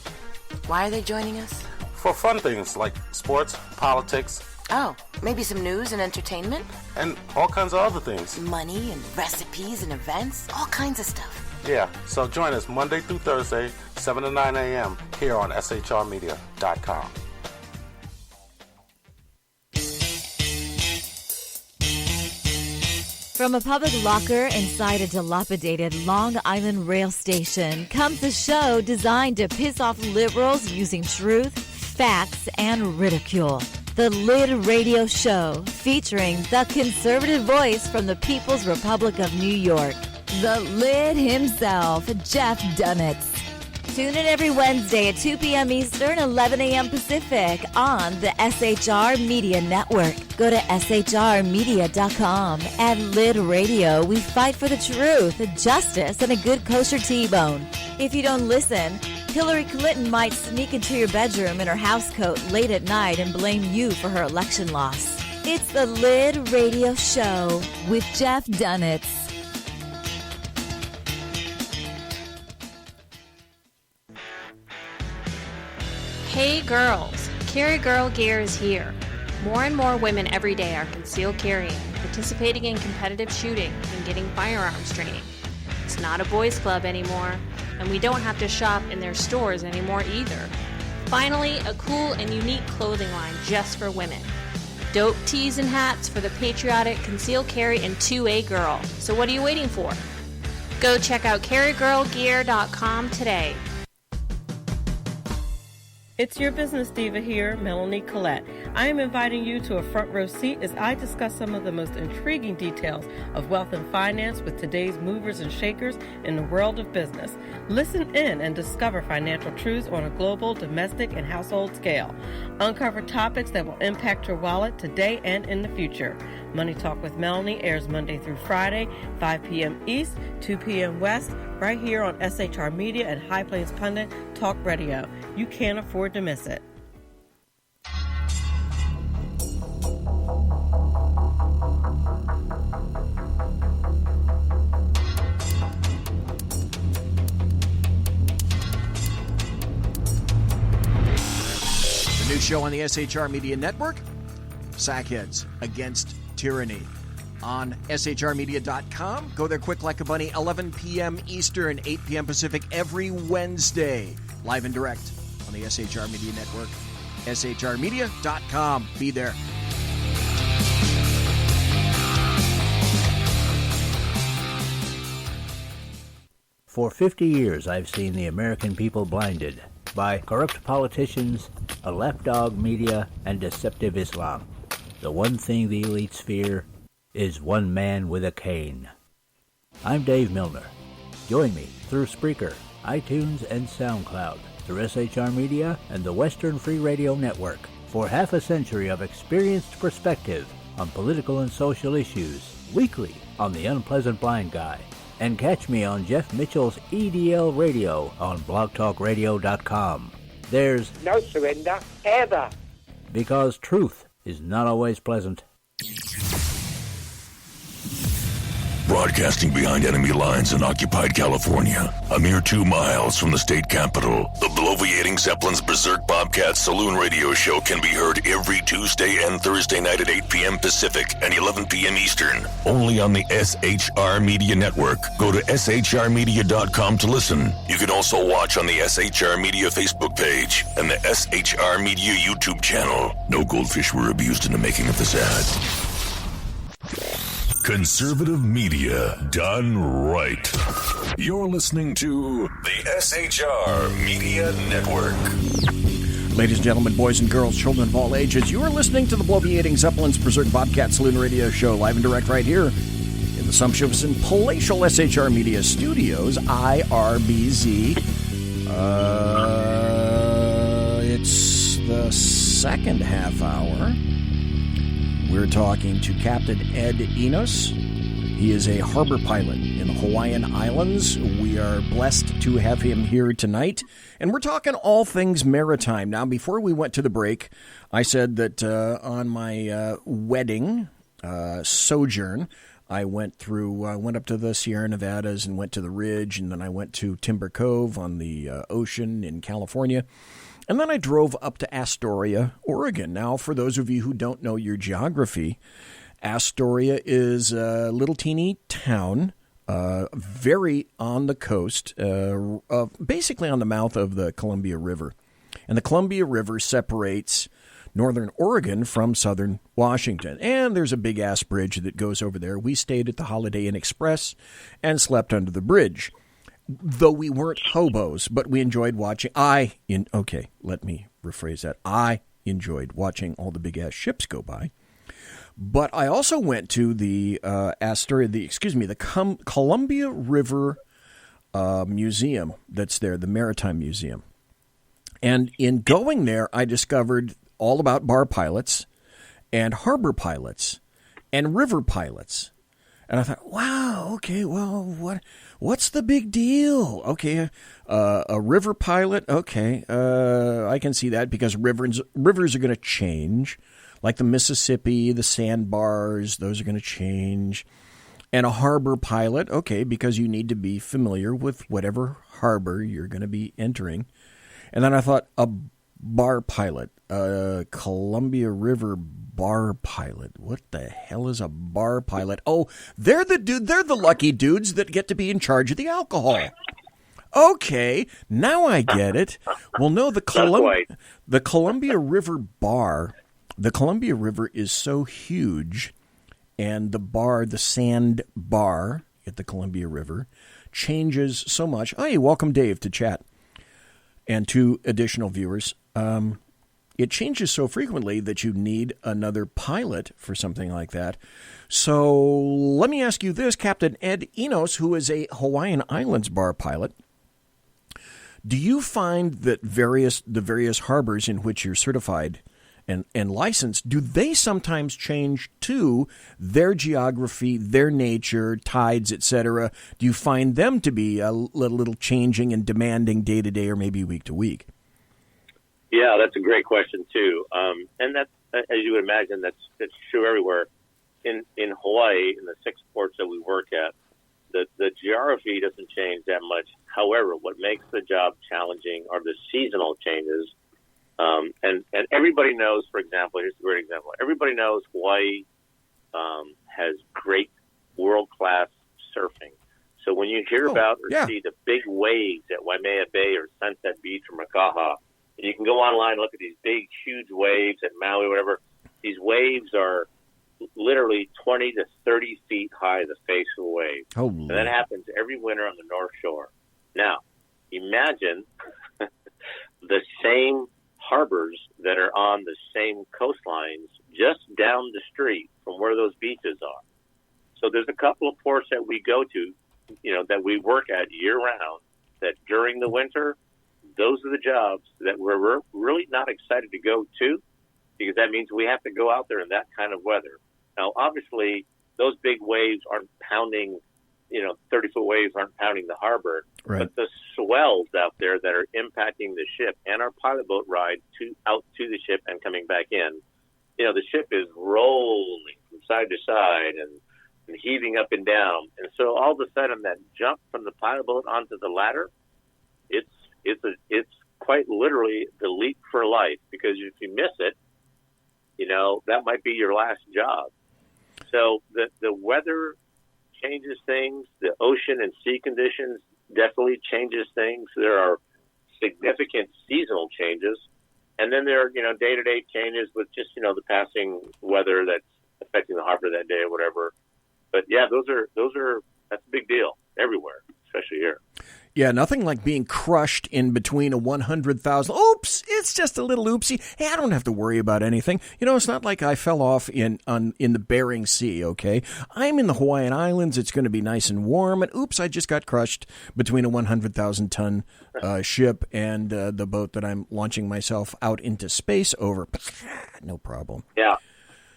Why are they joining us? For fun things like sports, politics. Oh, maybe some news and entertainment? And all kinds of other things. Money and recipes and events, all kinds of stuff. Yeah, so join us Monday through Thursday, 7 to 9 a.m. here on SHRmedia.com. From a public locker inside a dilapidated Long Island rail station comes a show designed to piss off liberals using truth, facts, and ridicule. The Lid Radio Show, featuring the conservative voice from the People's Republic of New York, the Lid himself, Jeff Dunitz. Tune in every Wednesday at 2 p.m. Eastern, 11 a.m. Pacific on the SHR Media Network. Go to shrmedia.com. At Lid Radio, we fight for the truth, justice, and a good kosher T-bone. If you don't listen, Hillary Clinton might sneak into your bedroom in her housecoat late at night and blame you for her election loss. It's the Lid Radio Show with Jeff Dunitz. Hey girls, Carry Girl Gear is here. More and more women every day are concealed carrying, participating in competitive shooting, and getting firearms training. It's not a boys club anymore, and we don't have to shop in their stores anymore either. Finally, a cool and unique clothing line just for women. Dope tees and hats for the patriotic concealed carry and 2A girl. So what are you waiting for? Go check out carrygirlgear.com today. It's your business diva here, Melanie Collette. I am inviting you to a front row seat as I discuss some of the most intriguing details of wealth and finance with today's movers and shakers in the world of business. Listen in and discover financial truths on a global, domestic, and household scale. Uncover topics that will impact your wallet today and in the future. Money Talk with Melanie airs Monday through Friday, 5 p.m. East, 2 p.m. West, right here on SHR Media and High Plains Pundit Talk Radio. You can't afford to miss it. The new show on the SHR Media Network, Sackheads Against Tyranny. On shrmedia.com. Go there quick like a bunny, 11 p.m. Eastern, 8 p.m. Pacific every Wednesday. Live and direct on the SHR Media Network. shrmedia.com. Be there. For 50 years, I've seen the American people blinded by corrupt politicians, a lapdog media, and deceptive Islam. The one thing the elites fear is one man with a cane. I'm Dave Milner. Join me through Spreaker, iTunes, and SoundCloud, through SHR Media and the Western Free Radio Network, for half a century of experienced perspective on political and social issues, weekly on The Unpleasant Blind Guy. And catch me on Jeff Mitchell's EDL Radio on blogtalkradio.com. There's no surrender, ever. Because truth is not always pleasant. Broadcasting behind enemy lines in occupied California, a mere 2 miles from the state capital, the bloviating Zeppelin's Berserk Bobcat Saloon radio show can be heard every Tuesday and Thursday night at 8 p.m. Pacific and 11 p.m. Eastern, only on the SHR Media Network. Go to shrmedia.com to listen. You can also watch on the SHR Media Facebook page and the SHR Media YouTube channel. No goldfish were abused in the making of this ad. Conservative media done right. You're listening to the SHR Media Network. Ladies and gentlemen, boys and girls, children of all ages, you are listening to the bloviating Zeppelin's Berserk Bobcat Saloon radio show, live and direct right here in the sumptuous and palatial SHR Media Studios, IRBZ. It's the second half hour. We're talking to Captain Ed ENOS. He is a harbor pilot in the Hawaiian Islands. We are blessed to have him here tonight. And we're talking all things maritime. Now, before we went to the break, I said that on my wedding sojourn, I went up to the Sierra Nevadas and went to the Ridge, and then I went to Timber Cove on the ocean in California. And then I drove up to Astoria, Oregon. Now, for those of you who don't know your geography, Astoria is a little teeny town, very on the coast, basically on the mouth of the Columbia River. And the Columbia River separates northern Oregon from southern Washington. And there's a big-ass bridge that goes over there. We stayed at the Holiday Inn Express and slept under the bridge. Though we weren't hobos, but we enjoyed watching. Let me rephrase that. I enjoyed watching all the big-ass ships go by. But I also went to the Columbia River Museum that's there, the Maritime Museum. And in going there, I discovered all about bar pilots and harbor pilots and river pilots. And I thought, wow, okay, well, what's the big deal? Okay, a river pilot, okay, I can see that because rivers are going to change. Like the Mississippi, the sandbars, those are going to change. And a harbor pilot, okay, because you need to be familiar with whatever harbor you're going to be entering. And then I thought, a bar pilot, Columbia River bar pilot. What the hell is a bar pilot? Oh, they're the lucky dudes that get to be in charge of the alcohol. Okay, now I get it. Well, no, the Columbia River bar, the Columbia River is so huge, and the sand bar at the Columbia River changes so much. Hey, welcome, Dave, to chat. And 2 additional viewers. It changes so frequently that you need another pilot for something like that. So let me ask you this, Captain Ed ENOS, who is a Hawaiian Islands bar pilot. Do you find that the various harbors in which you're certified and licensed, do they sometimes change too, their geography, their nature, tides, etc.? Do you find them to be a little changing and demanding day to day or maybe week to week? Yeah, that's a great question too. And that's, as you would imagine, that's true everywhere. In Hawaii, in the 6 ports that we work at, the geography doesn't change that much. However, what makes the job challenging are the seasonal changes. And everybody knows, for example, here's a great example. Everybody knows Hawaii has great world-class surfing. So when you hear about or see the big waves at Waimea Bay or Sunset Beach or Makaha, and you can go online and look at these big, huge waves at Maui or whatever. These waves are literally 20 to 30 feet high, the face of the wave. Oh, and that happens every winter on the North Shore. Now, imagine the same harbors that are on the same coastlines just down the street from where those beaches are. So there's a couple of ports that we go to, that we work at year-round, that during the winter, those are the jobs that we're really not excited to go to, because that means we have to go out there in that kind of weather. Now, obviously, those big waves aren't pounding, 30-foot waves aren't pounding the harbor, right. But the swells out there that are impacting the ship and our pilot boat ride out to the ship and coming back in, the ship is rolling from side to side, and and heaving up and down. And so all of a sudden, that jump from the pilot boat onto the ladder, it's quite literally the leap for life, because if you miss it, that might be your last job. So the weather changes things. The ocean and sea conditions definitely changes things. There are significant seasonal changes. And then there are, day-to-day changes with just, the passing weather that's affecting the harbor that day or whatever. But yeah, that's a big deal everywhere, especially here. Yeah, nothing like being crushed in between a 100,000. Oops, it's just a little oopsie. Hey, I don't have to worry about anything. It's not like I fell off in the Bering Sea, okay? I'm in the Hawaiian Islands. It's going to be nice and warm. And oops, I just got crushed between a 100,000-ton ship and the boat that I'm launching myself out into space over. No problem. Yeah.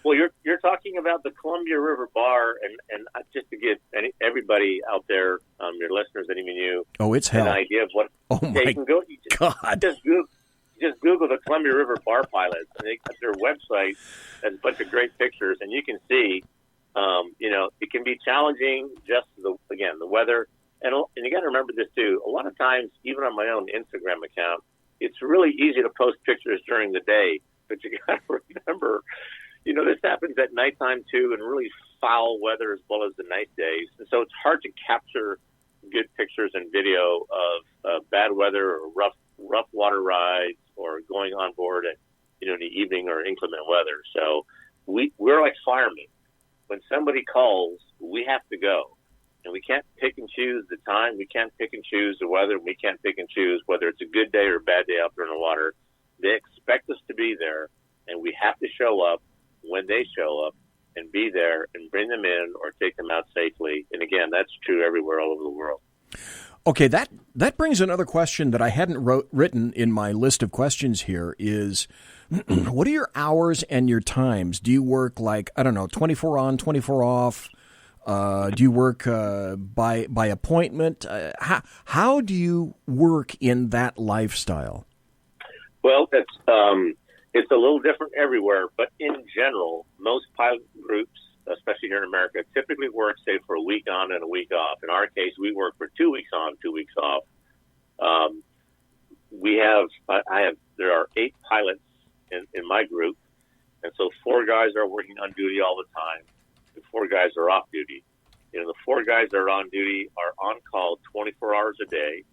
Well, you're talking about the Columbia River Bar, and just to give everybody out there, your listeners, and even you, it's hell. An idea of what my you can go. God! Just Google the Columbia River Bar pilots, and their website has a bunch of great pictures, and you can see, it can be challenging. Just the weather, and you got to remember this too. A lot of times, even on my own Instagram account, it's really easy to post pictures during the day, but you got to remember. This happens at nighttime, too, and really foul weather as well as the night days. And so it's hard to capture good pictures and video of bad weather or rough water rides or going on board at, in the evening or inclement weather. So we're like firemen. When somebody calls, we have to go. And we can't pick and choose the time. We can't pick and choose the weather. We can't pick and choose whether it's a good day or a bad day out there in the water. They expect us to be there, and we have to show up when they show up and be there and bring them in or take them out safely. And again, that's true everywhere all over the world. Okay, that brings another question that I hadn't written in my list of questions here is, what are your hours and your times? Do you work 24 on, 24 off? Do you work by appointment? How do you work in that lifestyle? Well, it's a little different everywhere, but in general, most pilot groups, especially here in America, typically work, say, for a week on and a week off. In our case, we work for 2 weeks on, 2 weeks off. There are 8 pilots in my group, and so 4 guys are working on duty all the time, and 4 guys are off duty. The 4 guys that are on duty are on call 24 hours a day.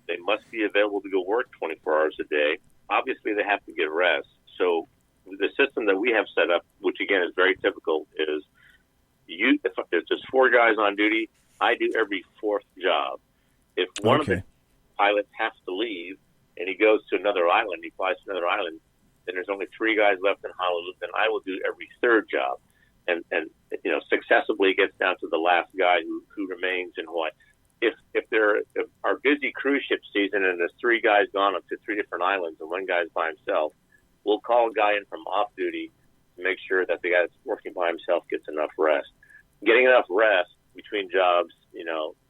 They must be available to go work 24 hours a day. Obviously, they have to get rest. So the system that we have set up, which again is very typical, is if there's 4 guys on duty, I do every 4th job. If one of the pilots has to leave and he goes to another island, he flies to another island, then there's only 3 guys left in Honolulu, then I will do every 3rd job. And successively gets down to the last guy who remains in Hawaii. If our busy cruise ship season and there's 3 guys gone up to 3 different islands and 1 guy's by himself, we'll call a guy in from off duty to make sure that the guy that's working by himself gets enough rest. Getting enough rest between jobs,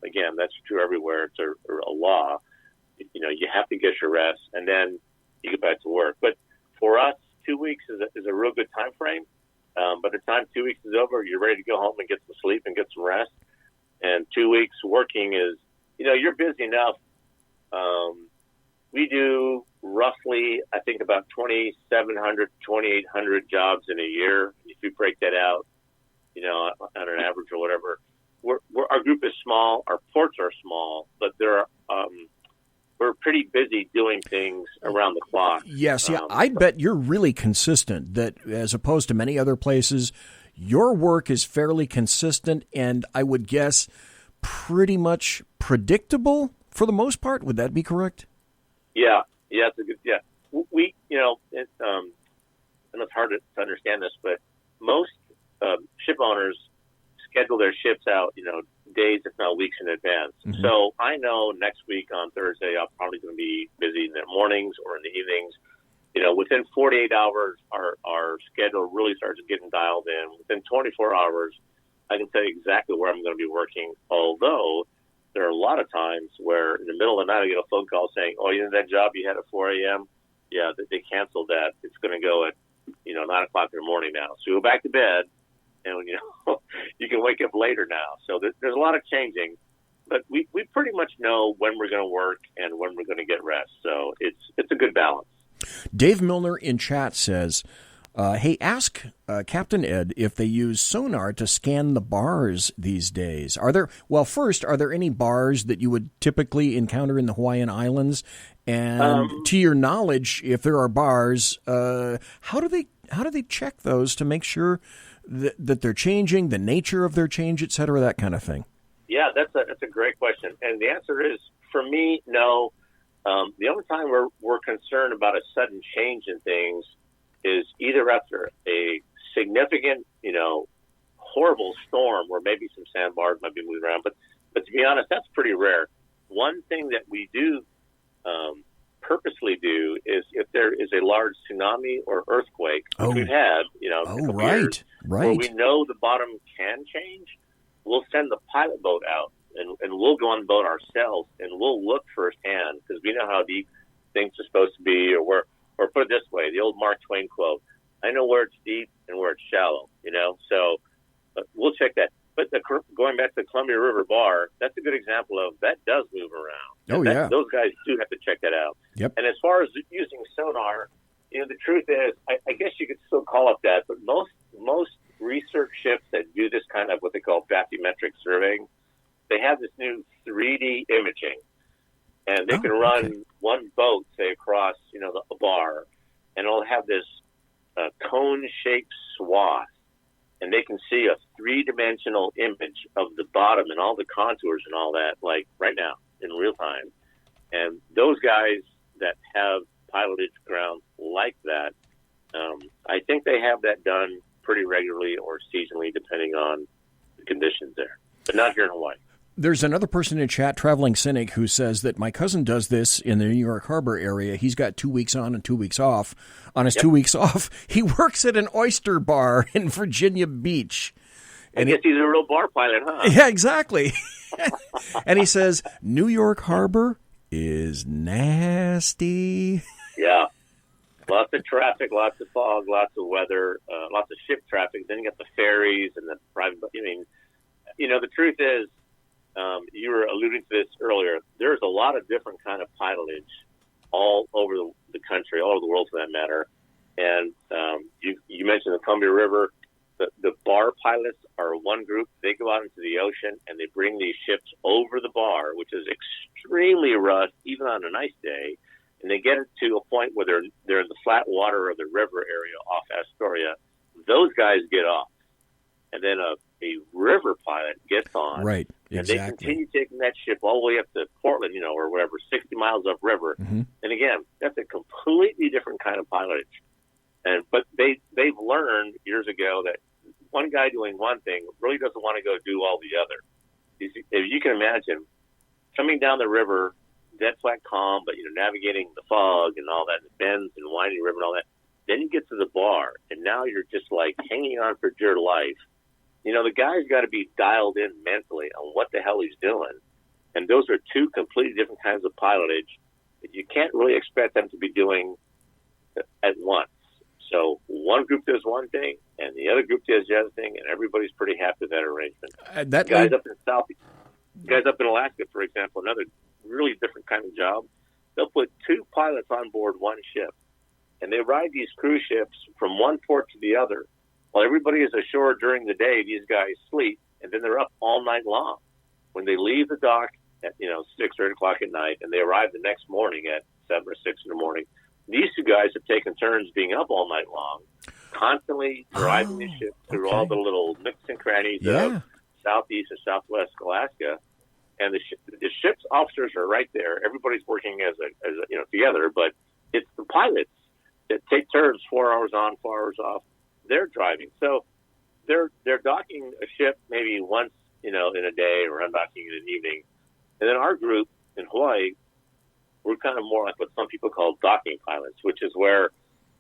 again, that's true everywhere. It's a law. You have to get your rest, and then you get back to work. But for us, 2 weeks is a real good time frame. By the time 2 weeks is over, you're ready to go home and get some sleep and get some rest. And 2 weeks working is, you're busy enough. We do roughly, I think, about 2,700, 2,800 jobs in a year. If you break that out, on an average or whatever, our group is small. Our ports are small, but we're pretty busy doing things around the clock. Yes, I'd bet you're really consistent, that as opposed to many other places, your work is fairly consistent and I would guess pretty much predictable for the most part. Would that be correct? Yeah, it's a good, yeah. We, and it's hard to understand this, but most ship owners schedule their ships out, days, if not weeks in advance. Mm-hmm. So I know next week on Thursday, I'm probably going to be busy in the mornings or in the evenings. Within 48 hours, our schedule really starts getting dialed in. Within 24 hours, I can tell you exactly where I'm going to be working. Although there are a lot of times where in the middle of the night, I get a phone call saying, "Oh, that job you had at 4 a.m.? Yeah, they canceled that. It's going to go at 9 o'clock in the morning now." So you go back to bed, and you can wake up later now. So there's a lot of changing, but we pretty much know when we're going to work and when we're going to get rest. So it's a good balance. Dave Milner in chat says, hey, ask Captain Ed if they use sonar to scan the bars these days. Are there any bars that you would typically encounter in the Hawaiian Islands? And to your knowledge, if there are bars, how do they check those to make sure that they're changing, the nature of their change, et cetera, that kind of thing? Yeah, that's a great question. And the answer is, for me, no. The only time we're concerned about a sudden change in things is either after a significant, horrible storm where maybe some sandbars might be moving around. But to be honest, that's pretty rare. One thing that we do purposely do is if there is a large tsunami or earthquake, which we've had, a couple years, where we know the bottom can change, we'll send the pilot boat out and we'll go on the boat ourselves and we'll look firsthand because we know how deep things are supposed to be or put it this way, the old Mark Twain quote, I know where it's deep and where it's shallow, so we'll check that. But going back to the Columbia River Bar, that's a good example of that does move around. Those guys do have to check that out. Yep. And as far as using sonar, the truth is, I guess you could still call it that, but most research ships that do this kind of what they call bathymetric surveying, they have this new 3D imaging. And they can run one boat, say, across, a bar, and it'll have this cone-shaped swath. And they can see a three-dimensional image of the bottom and all the contours and all that, like right now, in real time. And those guys that have piloted ground like that, I think they have that done pretty regularly or seasonally, depending on the conditions there. But not here in Hawaii. There's another person in chat, Traveling Cynic, who says that my cousin does this in the New York Harbor area. He's got 2 weeks on and 2 weeks off. On his 2 weeks off, he works at an oyster bar in Virginia Beach. And I guess he's a real bar pilot, huh? Yeah, exactly. And he says, New York Harbor is nasty. Yeah. Lots of traffic, lots of fog, lots of weather, lots of ship traffic. Then you got the ferries and the private. The truth is, you were alluding to this earlier. There's a lot of different kind of pilotage all over the country, all over the world for that matter. And you mentioned the Columbia River. The bar pilots are one group. They go out into the ocean and they bring these ships over the bar, which is extremely rough, even on a nice day. And they get it to a point where they're in the flat water of the river area off Astoria. Those guys get off. And then a river pilot gets on. Right, exactly. And they continue taking that ship all the way up to Portland, or whatever, 60 miles upriver. Mm-hmm. And again, that's a completely different kind of pilotage. But they've learned years ago that one guy doing one thing really doesn't want to go do all the other. If you can imagine, coming down the river, dead flat calm, but navigating the fog and all that, the bends and winding river and all that. Then you get to the bar, and now you're just like hanging on for dear life. The guy's got to be dialed in mentally on what the hell he's doing. And those are two completely different kinds of pilotage that you can't really expect them to be doing at once. So one group does one thing, and the other group does the other thing, and everybody's pretty happy with that arrangement. Guys up in Alaska, for example, another really different kind of job. They'll put two pilots on board one ship, and they ride these cruise ships from one port to the other. While everybody is ashore during the day, these guys sleep, and then they're up all night long. When they leave the dock at 6 or 8 o'clock at night, and they arrive the next morning at 7 or 6 in the morning, these two guys have taken turns being up all night long, constantly driving the ship through all the little nooks and crannies of southeast and southwest Alaska. And the ship's officers are right there. Everybody's working as together, but it's the pilots that take turns 4 hours on, 4 hours off. They're driving. So they're docking a ship maybe once, in a day, or undocking in an evening. And then our group in Hawaii, we're kind of more like what some people call docking pilots, which is where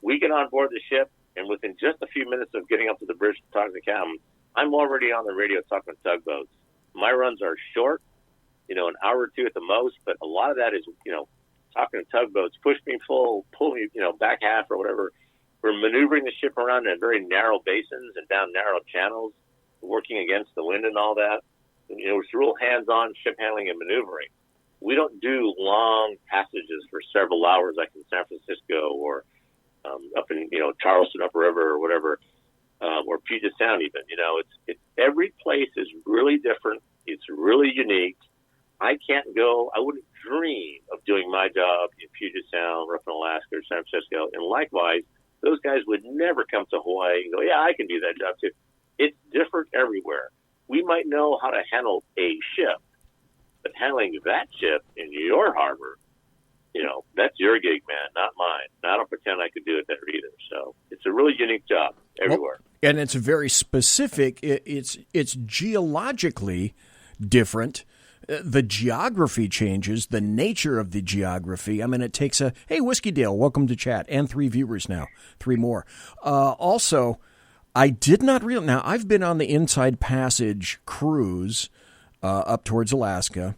we get on board the ship, and within just a few minutes of getting up to the bridge to talk to the captain, I'm already on the radio talking to tugboats. My runs are short, an hour or two at the most, but a lot of that is, talking to tugboats, push me full, pull me, back half or whatever, we're maneuvering the ship around in very narrow basins and down narrow channels, working against the wind and all that. You know, it's real hands-on ship handling and maneuvering. We don't do long passages for several hours like in San Francisco or up in, you know, Charleston upriver or whatever, or Puget Sound even. You know, it's every place is really different. It's really unique. I wouldn't dream of doing my job in Puget Sound or up in Alaska or San Francisco. And likewise, those guys would never come to Hawaii and go, yeah, I can do that job too. It's different everywhere. We might know how to handle a ship, but handling that ship in your harbor, you know, that's your gig, man, not mine. And I don't pretend I could do it there either. So it's a really unique job everywhere. Well, and it's very specific. It's geologically different. The geography changes, the nature of the geography. I mean, it takes hey, Whiskey Dale, welcome to chat, and 3 viewers now, 3 more. Also, I did not realize, now I've been on the Inside Passage cruise up towards Alaska,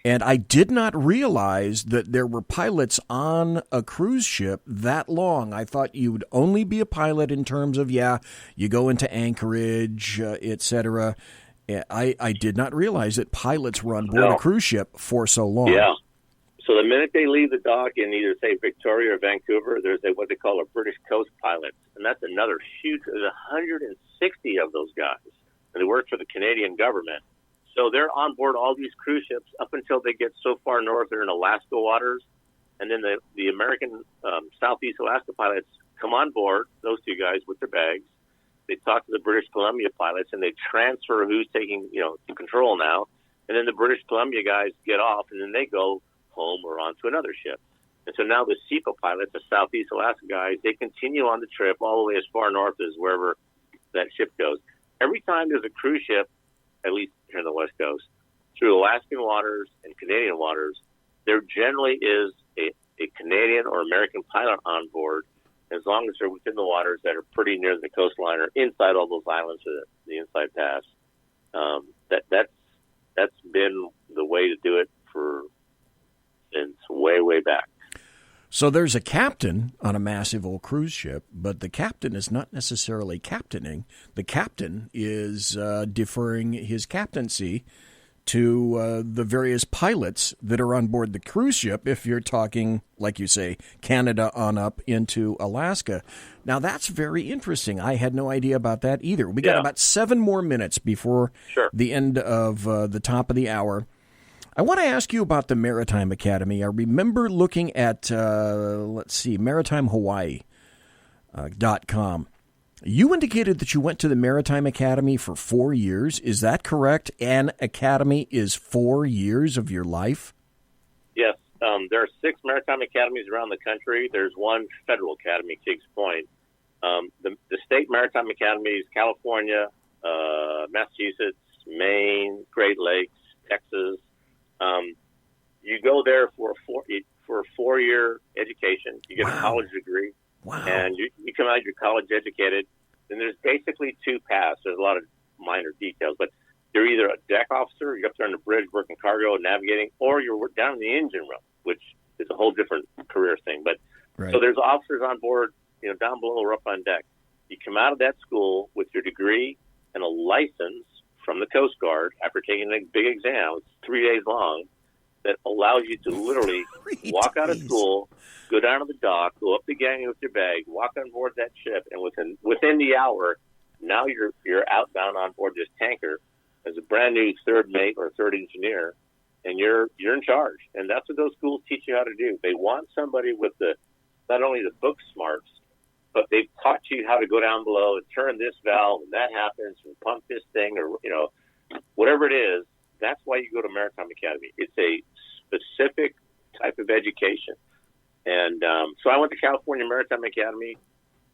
and I did not realize that there were pilots on a cruise ship that long. I thought you would only be a pilot in terms of, you go into Anchorage, etc. I did not realize that pilots were on board a cruise ship for so long. Yeah. So the minute they leave the dock in either, say, Victoria or Vancouver, there's what they call a British Coast pilot. And that's another huge, there's 160 of those guys. And they work for the Canadian government. So they're on board all these cruise ships up until they get so far north they're in Alaska waters. And then the American Southeast Alaska pilots come on board, those 2 guys with their bags. They talk to the British Columbia pilots, and they transfer who's taking, control now. And then the British Columbia guys get off, and then they go home or onto another ship. And so now the SEPA pilots, the Southeast Alaska guys, they continue on the trip all the way as far north as wherever that ship goes. Every time there's a cruise ship, at least here on the West Coast, through Alaskan waters and Canadian waters, there generally is a Canadian or American pilot on board, as long as they're within the waters that are pretty near the coastline or inside all those islands of the Inside Pass. That's been the way to do it since way, way back. So there's a captain on a massive old cruise ship, but the captain is not necessarily captaining. The captain is deferring his captaincy to the various pilots that are on board the cruise ship, if you're talking, like you say, Canada on up into Alaska. Now, that's very interesting. I had no idea about that either. We got about 7 more minutes before the end of the top of the hour. I want to ask you about the Maritime Academy. I remember looking at, maritimehawaii.com. You indicated that you went to the Maritime Academy for 4 years. Is that correct? An academy is 4 years of your life? Yes. There are 6 maritime academies around the country. There's one federal academy, Kings Point. The state maritime academies, California, Massachusetts, Maine, Great Lakes, Texas. You go there for a 4-year education. You get a college degree. Wow. And you come out, you're college educated. And there's basically 2 paths. There's a lot of minor details, but you're either a deck officer, you're up there on the bridge working cargo and navigating, or you're down in the engine room, which is a whole different career thing. But so there's officers on board, down below or up on deck. You come out of that school with your degree and a license from the Coast Guard after taking a big exam. It's 3 days long. That allows you to literally walk out of school, go down to the dock, go up the gangway with your bag, walk on board that ship, and within the hour, now you're outbound on board this tanker as a brand new 3rd mate or 3rd engineer, and you're in charge. And that's what those schools teach you how to do. They want somebody with not only the book smarts, but they've taught you how to go down below and turn this valve, and that happens, and pump this thing, or whatever it is. That's why you go to Maritime Academy. It's a specific type of education. And so I went to California Maritime Academy.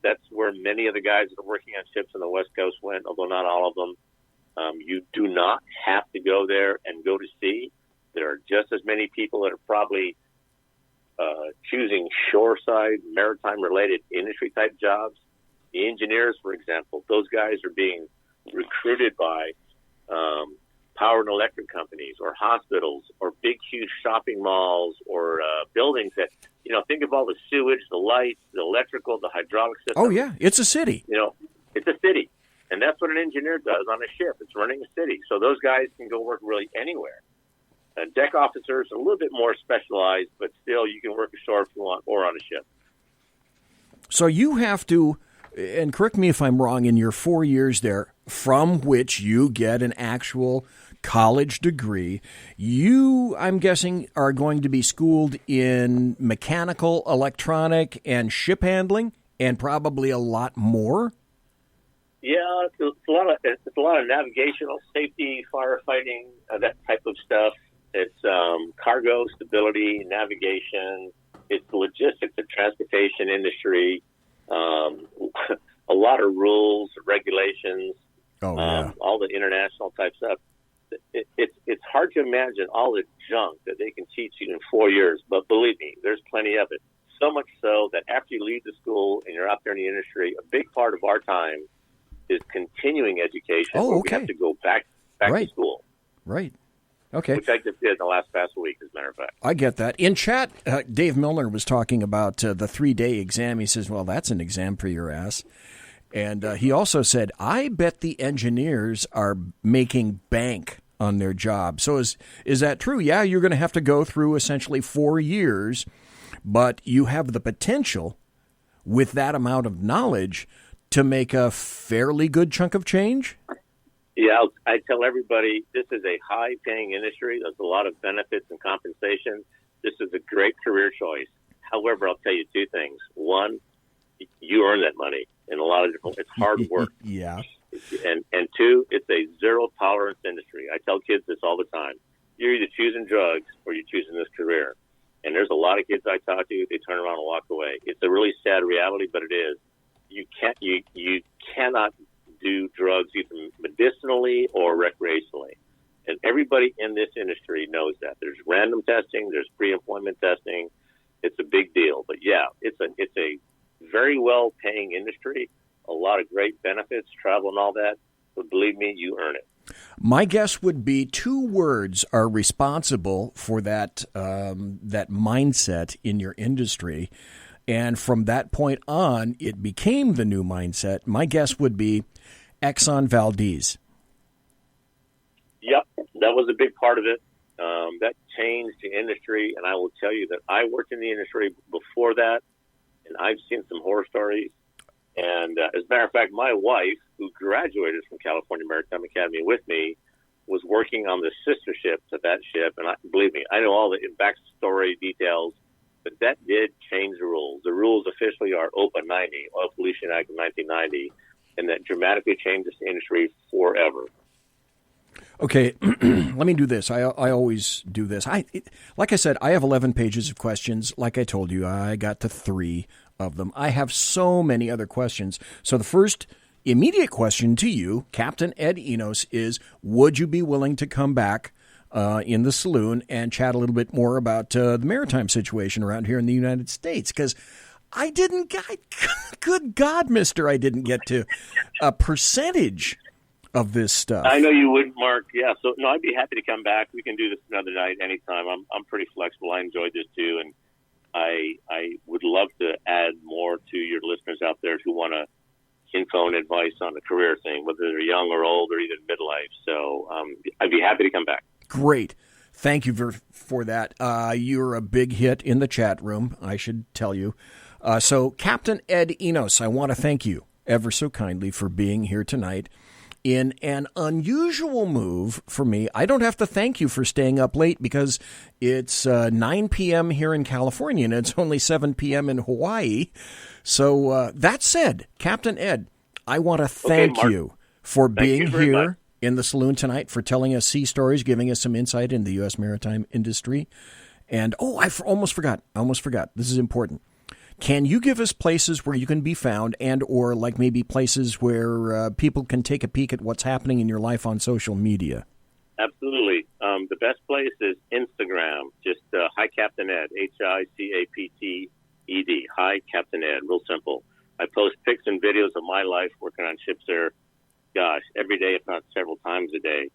That's where many of the guys that are working on ships on the West Coast went, although not all of them. You do not have to go there and go to sea. There are just as many people that are probably choosing shoreside, maritime-related industry-type jobs. The engineers, for example, those guys are being recruited by power and electric companies or hospitals or big, huge shopping malls or buildings buildings that, think of all the sewage, the lights, the electrical, the hydraulic system. Oh, yeah. It's a city. It's a city. And that's what an engineer does on a ship. It's running a city. So those guys can go work really anywhere. Deck officers are a little bit more specialized, but still you can work ashore if you want or on a ship. So you have to, and correct me if I'm wrong, in your 4 years there, from which you get an actual college degree, you, I'm guessing, are going to be schooled in mechanical, electronic, and ship handling, and probably a lot more? Yeah, it's a lot of navigational, safety, firefighting, that type of stuff. It's cargo, stability, navigation. It's the logistics, the transportation industry. A lot of rules, regulations. Oh, yeah. All the international type stuff. It's hard to imagine all the junk that they can teach you in 4 years, but believe me, there's plenty of it. So much so that after you leave the school and you're out there in the industry, a big part of our time is continuing education. Oh, where okay. We have to go back to school. Right. Okay. Which I just did in the last past week, as a matter of fact. I get that. In chat, Dave Milner was talking about the 3-day exam. He says, well, that's an exam for your ass. And he also said, I bet the engineers are making bank on their job. So is that true? Yeah, you're going to have to go through essentially 4 years, but you have the potential with that amount of knowledge to make a fairly good chunk of change? Yeah, I tell everybody this is a high-paying industry. There's a lot of benefits and compensation. This is a great career choice. However, I'll tell you two things. One, you earn that money in a lot of different. It's hard work. Yeah. And two, it's a zero-tolerance industry. I tell kids this all the time. You're either choosing drugs or you're choosing this career. And there's a lot of kids I talk to, they turn around and walk away. It's a really sad reality, but it is. You cannot do drugs either medicinally or recreationally. And everybody in this industry knows that. There's random testing, there's pre-employment testing. It's a big deal. But yeah, it's a very well-paying industry, a lot of great benefits, travel and all that. But believe me, you earn it. My guess would be 2 words are responsible for that mindset in your industry. And from that point on, it became the new mindset. My guess would be Exxon Valdez. Yep, that was a big part of it. That changed the industry, and I will tell you that I worked in the industry before that, and I've seen some horror stories. And as a matter of fact, my wife, who graduated from California Maritime Academy with me, was working on the sister ship to that ship. And believe me, I know all the backstory details, but that did change the rules. The rules officially are OPA 90, Oil Pollution Act of 1990, and that dramatically changes the industry forever. Okay, let me do this. I always do this. Like I said, I have 11 pages of questions. Like I told you, I got to 3 of them. I have so many other questions. So the first immediate question to you, Captain Ed Enos, is would you be willing to come back in the saloon and chat a little bit more about the maritime situation around here in the United States? Because good God, mister, I didn't get to a percentage of this stuff. I know you would, Mark. Yeah, so no, I'd be happy to come back. We can do this another night, anytime. I'm pretty flexible. I enjoyed this too, and I would love to add more to your listeners out there who want info and advice on the career thing, whether they're young or old or even midlife. So I'd be happy to come back. Great. Thank you for that. You're a big hit in the chat room, I should tell you. So Captain Ed Enos, I want to thank you ever so kindly for being here tonight. In an unusual move for me, I don't have to thank you for staying up late because it's 9 p.m. here in California and it's only 7 p.m. in Hawaii. So that said, Captain Ed, I want to thank you for being here in the saloon tonight, for telling us sea stories, giving us some insight in the U.S. maritime industry. And, I almost forgot. This is important. Can you give us places where you can be found and or like maybe places where people can take a peek at what's happening in your life on social media? Absolutely. The best place is Instagram. Just Hi Captain Ed, HICAPTED. Hi Captain Ed, real simple. I post pics and videos of my life working on ships there, every day, if not several times a day.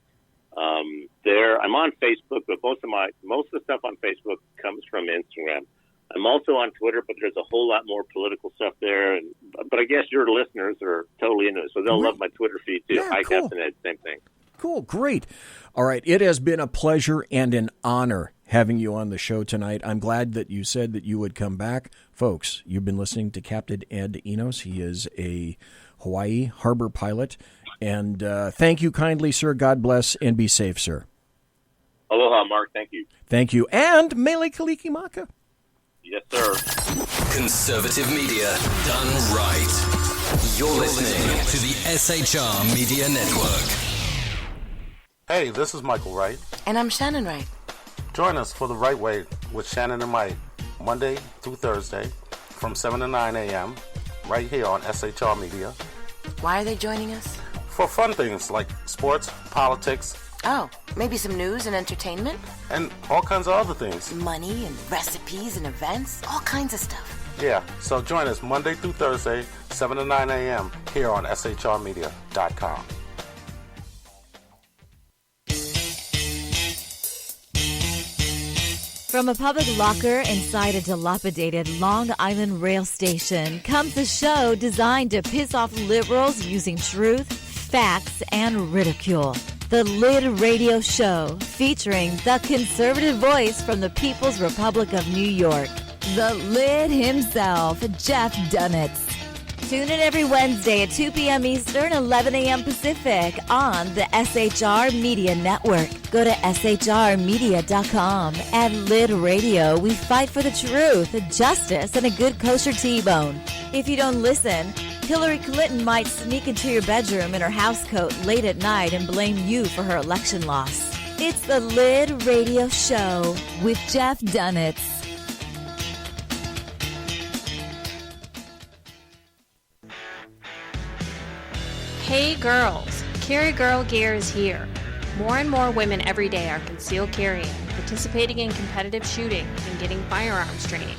I'm on Facebook, but most of the stuff on Facebook comes from Instagram. I'm also on Twitter, but there's a whole lot more political stuff there. But I guess your listeners are totally into it, so they'll love my Twitter feed too. Yeah, Hi, cool. Captain Ed, same thing. Cool, great. All right, it has been a pleasure and an honor having you on the show tonight. I'm glad that you said that you would come back. Folks, you've been listening to Captain Ed ENOS. He is a Hawaii harbor pilot. And thank you kindly, sir. God bless and be safe, sir. Aloha, Mark. Thank you. Thank you. And Mele Kalikimaka. Yes, sir. Conservative media done right. You're listening to the SHR Media Network. Hey, this is Michael Wright. And I'm Shannon Wright. Join us for The Right Way with Shannon and Mike, Monday through Thursday from 7 to 9 a.m. right here on SHR Media. Why are they joining us? For fun things like sports, politics. Oh, maybe some news and entertainment? And all kinds of other things. Money and recipes and events, all kinds of stuff. Yeah, so join us Monday through Thursday, 7 to 9 a.m. here on SHRmedia.com. From a public locker inside a dilapidated Long Island rail station comes a show designed to piss off liberals using truth, facts, and ridicule. The Lid Radio Show, featuring the conservative voice from the People's Republic of New York, the Lid himself, Jeff Dunitz. Tune in every Wednesday at 2 p.m. Eastern, 11 a.m. Pacific on the SHR Media Network. Go to shrmedia.com. At Lid Radio, we fight for the truth, justice, and a good kosher T-bone. If you don't listen, Hillary Clinton might sneak into your bedroom in her housecoat late at night and blame you for her election loss. It's the Lid Radio Show with Jeff Dunitz. Hey girls, Carry Girl Gear is here. More and more women every day are concealed carrying, participating in competitive shooting, and getting firearms training.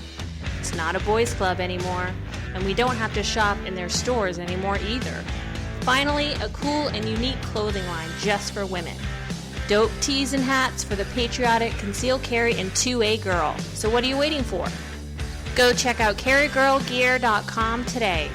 It's not a boys' club anymore, and we don't have to shop in their stores anymore either. Finally, a cool and unique clothing line just for women. Dope tees and hats for the patriotic concealed carry and 2A girl. So what are you waiting for? Go check out carrygirlgear.com today.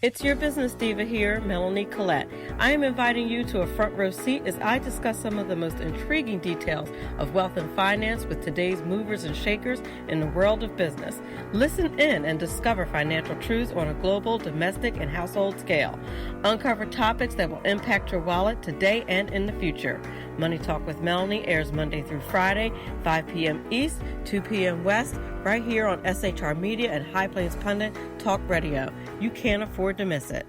It's your business diva here, Melanie Collette. I am inviting you to a front row seat as I discuss some of the most intriguing details of wealth and finance with today's movers and shakers in the world of business. Listen in and discover financial truths on a global, domestic, and household scale. Uncover topics that will impact your wallet today and in the future. Money Talk with Melanie airs Monday through Friday, 5 p.m. East, 2 p.m. West, right here on SHR Media and High Plains Pundit Talk Radio. You can't afford to miss it.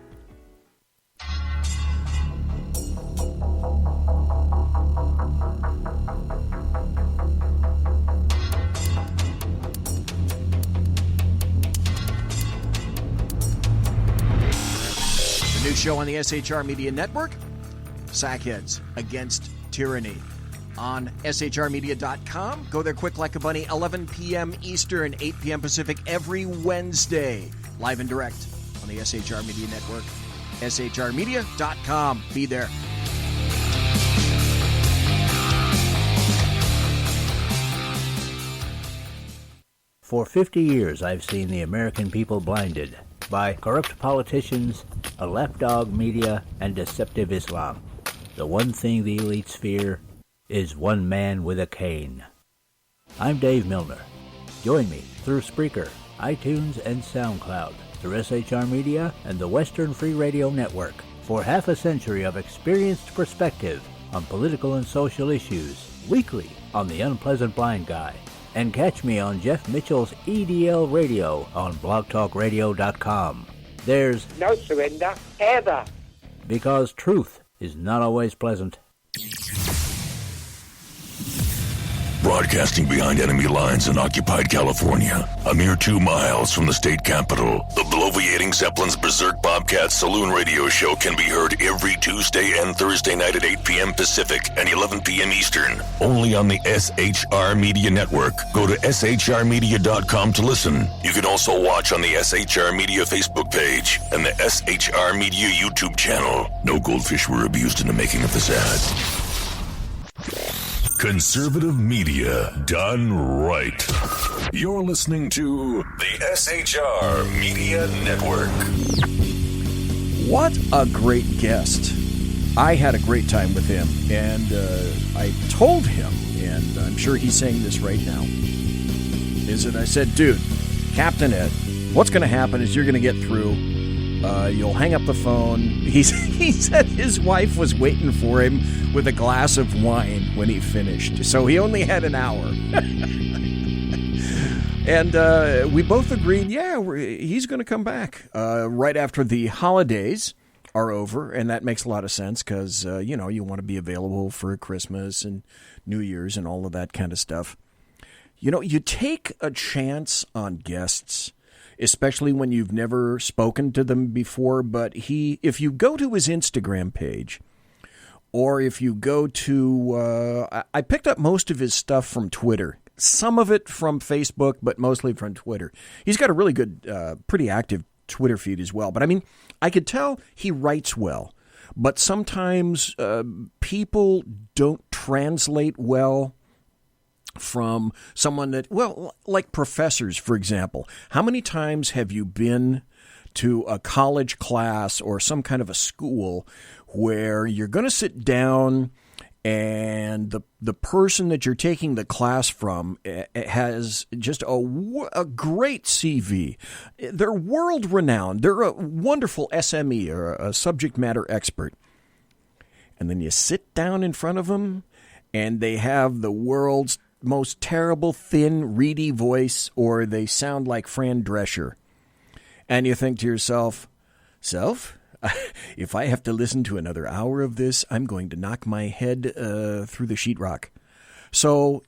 The new show on the SHR Media Network, Sackheads Against Tyranny. On shrmedia.com. Go there quick like a bunny, 11 p.m. Eastern, 8 p.m. Pacific, every Wednesday. Live and direct on the SHR Media Network. shrmedia.com. Be there. For 50 years, I've seen the American people blinded by corrupt politicians, a lapdog media, and deceptive Islam. The one thing the elites fear is one man with a cane. I'm Dave Milner. Join me through Spreaker, iTunes, and SoundCloud, through SHR Media and the Western Free Radio Network, for half a century of experienced perspective on political and social issues, weekly on The Unpleasant Blind Guy. And catch me on Jeff Mitchell's EDL Radio on blogtalkradio.com. There's no surrender, ever. Because truth is not always pleasant. Broadcasting behind enemy lines in occupied California, a mere 2 miles from the state capital, the bloviating Zeppelin's Berserk Bobcat Saloon radio show can be heard every Tuesday and Thursday night at 8 p.m. Pacific and 11 p.m. Eastern, only on the SHR Media Network. Go to shrmedia.com to listen. You can also watch on the SHR Media Facebook page and the SHR Media YouTube channel. No goldfish were abused in the making of this ad. Conservative media done right. You're listening to the SHR Media Network. What a great guest. I had a great time with him, and I told him, and I'm sure he's saying this right now, is that I said, dude, Captain Ed, what's going to happen is you're going to get through. You'll hang up the phone. He said his wife was waiting for him with a glass of wine when he finished. So he only had an hour. And we both agreed, he's going to come back right after the holidays are over. And that makes a lot of sense because, you want to be available for Christmas and New Year's and all of that kind of stuff. You take a chance on guests, especially when you've never spoken to them before. But if you go to his Instagram page, or if you go to, I picked up most of his stuff from Twitter, some of it from Facebook, but mostly from Twitter. He's got a really good, pretty active Twitter feed as well. But I mean, I could tell he writes well, but sometimes people don't translate well from someone that, like professors, for example. How many times have you been to a college class or some kind of a school where you're going to sit down and the person that you're taking the class from has just a great CV. They're world-renowned. They're a wonderful SME or a subject matter expert. And then you sit down in front of them and they have the world's most terrible, thin, reedy voice, or they sound like Fran Drescher. And you think to yourself, if I have to listen to another hour of this, I'm going to knock my head through the sheetrock. So,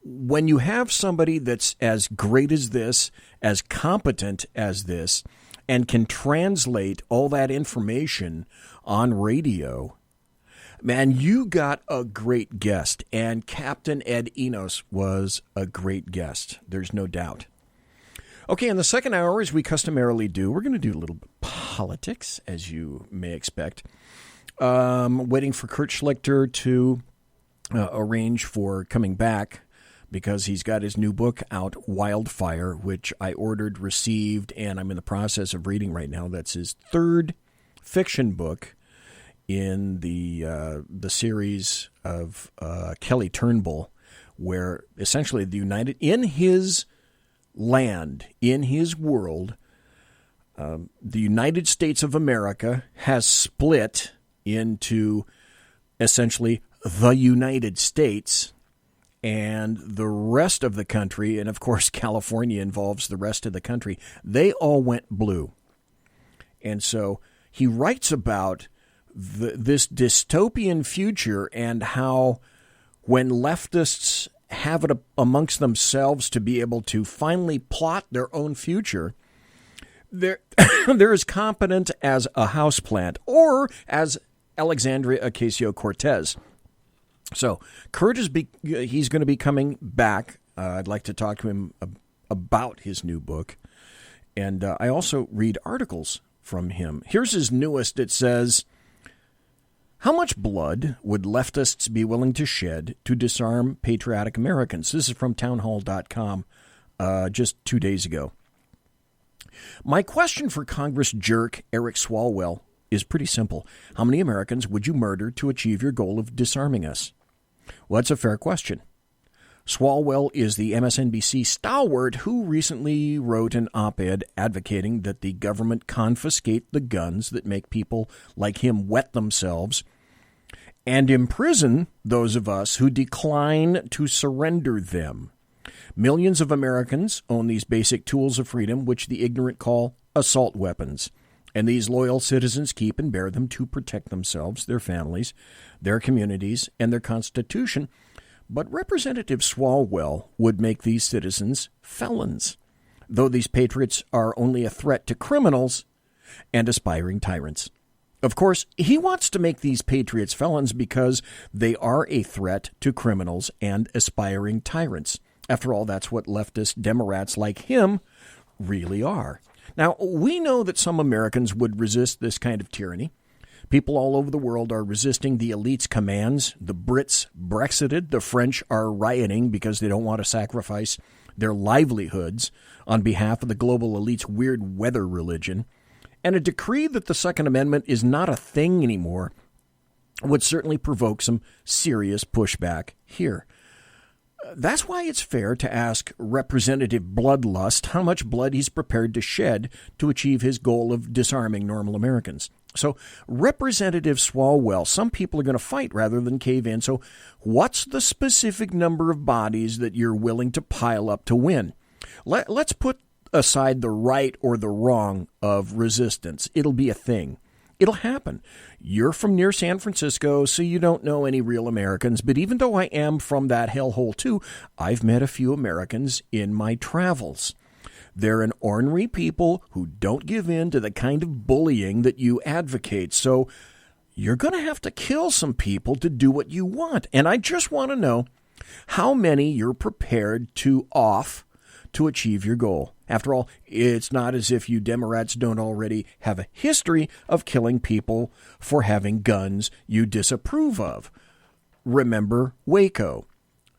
when you have somebody that's as great as this, as competent as this, and can translate all that information on radio, man, you got a great guest, and Captain Ed ENOS was a great guest. There's no doubt. Okay, in the second hour, as we customarily do, we're going to do a little politics, as you may expect. Waiting for Kurt Schlichter to arrange for coming back because he's got his new book out, Wildfire, which I ordered, received, and I'm in the process of reading right now. That's his third fiction book in the series of Kelly Turnbull, where essentially in his land, in his world, the United States of America has split into essentially the United States and the rest of the country, and of course California involves the rest of the country. They all went blue. And so he writes about this dystopian future and how when leftists have it amongst themselves to be able to finally plot their own future, they're as competent as a houseplant or as Alexandria Ocasio-Cortez. So Kurt he's going to be coming back. I'd like to talk to him about his new book. And I also read articles from him. Here's his newest. It says, how much blood would leftists be willing to shed to disarm patriotic Americans? This is from townhall.com just 2 days ago. My question for Congress jerk Eric Swalwell is pretty simple. How many Americans would you murder to achieve your goal of disarming us? Well, that's a fair question. Swalwell is the MSNBC stalwart who recently wrote an op-ed advocating that the government confiscate the guns that make people like him wet themselves and imprison those of us who decline to surrender them. Millions of Americans own these basic tools of freedom, which the ignorant call assault weapons. And these loyal citizens keep and bear them to protect themselves, their families, their communities, and their Constitution. But Representative Swalwell would make these citizens felons, though these patriots are only a threat to criminals and aspiring tyrants. Of course, he wants to make these patriots felons because they are a threat to criminals and aspiring tyrants. After all, that's what leftist Democrats like him really are. Now, we know that some Americans would resist this kind of tyranny People all over the world are resisting the elite's commands. The Brits Brexited. The French are rioting because they don't want to sacrifice their livelihoods on behalf of the global elite's weird weather religion. And a decree that the Second Amendment is not a thing anymore would certainly provoke some serious pushback here. That's why it's fair to ask Representative Bloodlust how much blood he's prepared to shed to achieve his goal of disarming normal Americans. So, Representative Swalwell, some people are going to fight rather than cave in. So, what's the specific number of bodies that you're willing to pile up to win? Let's put aside the right or the wrong of resistance. It'll be a thing. It'll happen. You're from near San Francisco, so you don't know any real Americans. But even though I am from that hellhole too, I've met a few Americans in my travels. They're an ornery people who don't give in to the kind of bullying that you advocate. So you're going to have to kill some people to do what you want. And I just want to know how many you're prepared to off to achieve your goal. After all, it's not as if you Democrats don't already have a history of killing people for having guns you disapprove of. Remember Waco.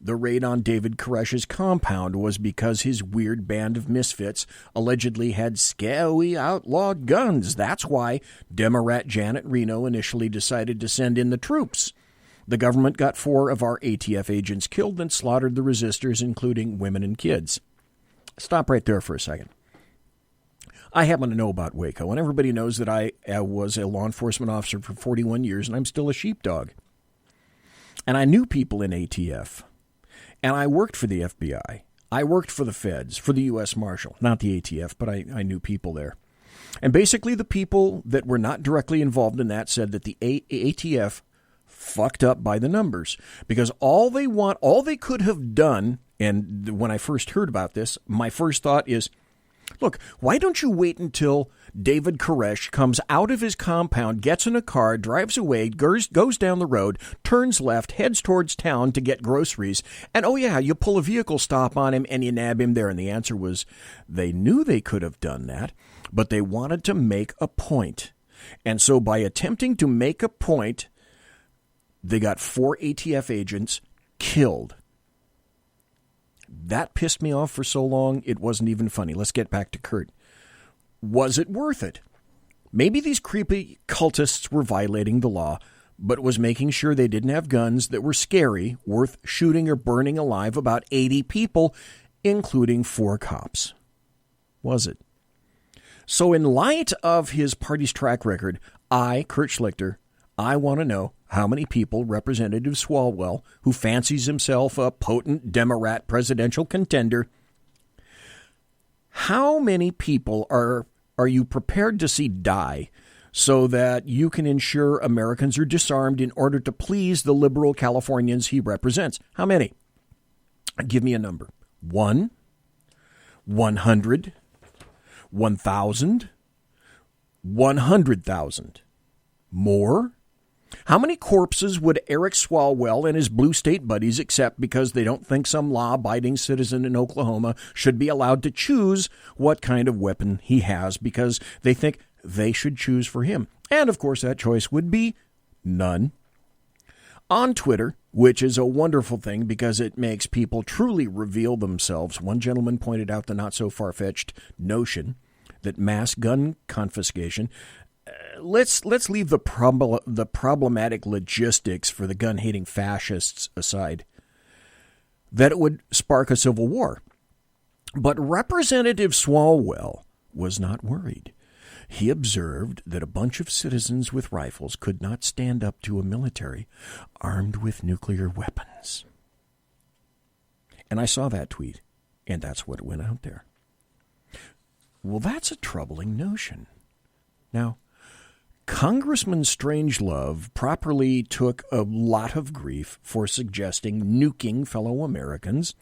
The raid on David Koresh's compound was because his weird band of misfits allegedly had scary outlawed guns. That's why Democrat Janet Reno initially decided to send in the troops. The government got 4 of our ATF agents killed and slaughtered the resistors, including women and kids. Stop right there for a second. I happen to know about Waco, and everybody knows that I was a law enforcement officer for 41 years, and I'm still a sheepdog. And I knew people in ATF, and I worked for the FBI. I worked for the feds, for the U.S. Marshal, not the ATF, but I knew people there. And basically the people that were not directly involved in that said that the ATF fucked up by the numbers, because all they could have done. And when I first heard about this, my first thought is, look, why don't you wait until David Koresh comes out of his compound, gets in a car, drives away, goes down the road, turns left, heads towards town to get groceries, and oh yeah, you pull a vehicle stop on him and you nab him there. And the answer was they knew they could have done that, but they wanted to make a point. And so by attempting to make a point, they got 4 ATF agents killed. That pissed me off for so long, it wasn't even funny. Let's get back to Kurt. Was it worth it? Maybe these creepy cultists were violating the law, but it was making sure they didn't have guns that were scary, worth shooting or burning alive about 80 people, including 4 cops. Was it? So in light of his party's track record, Kurt Schlichter, I want to know how many people Representative Swalwell, who fancies himself a potent Democrat presidential contender, how many people are you prepared to see die so that you can ensure Americans are disarmed in order to please the liberal Californians he represents? How many? Give me a number. 1, 100, 1,000, 100,000. More? How many corpses would Eric Swalwell and his blue state buddies accept because they don't think some law-abiding citizen in Oklahoma should be allowed to choose what kind of weapon he has because they think they should choose for him? And, of course, that choice would be none. On Twitter, which is a wonderful thing because it makes people truly reveal themselves, one gentleman pointed out the not-so-far-fetched notion that mass gun confiscation... Let's leave the problematic logistics for the gun-hating fascists aside, that it would spark a civil war. But Representative Swalwell was not worried. He observed that a bunch of citizens with rifles could not stand up to a military armed with nuclear weapons. And I saw that tweet, and that's what went out there. Well, that's a troubling notion. Now, Congressman Strangelove properly took a lot of grief for suggesting nuking fellow Americans.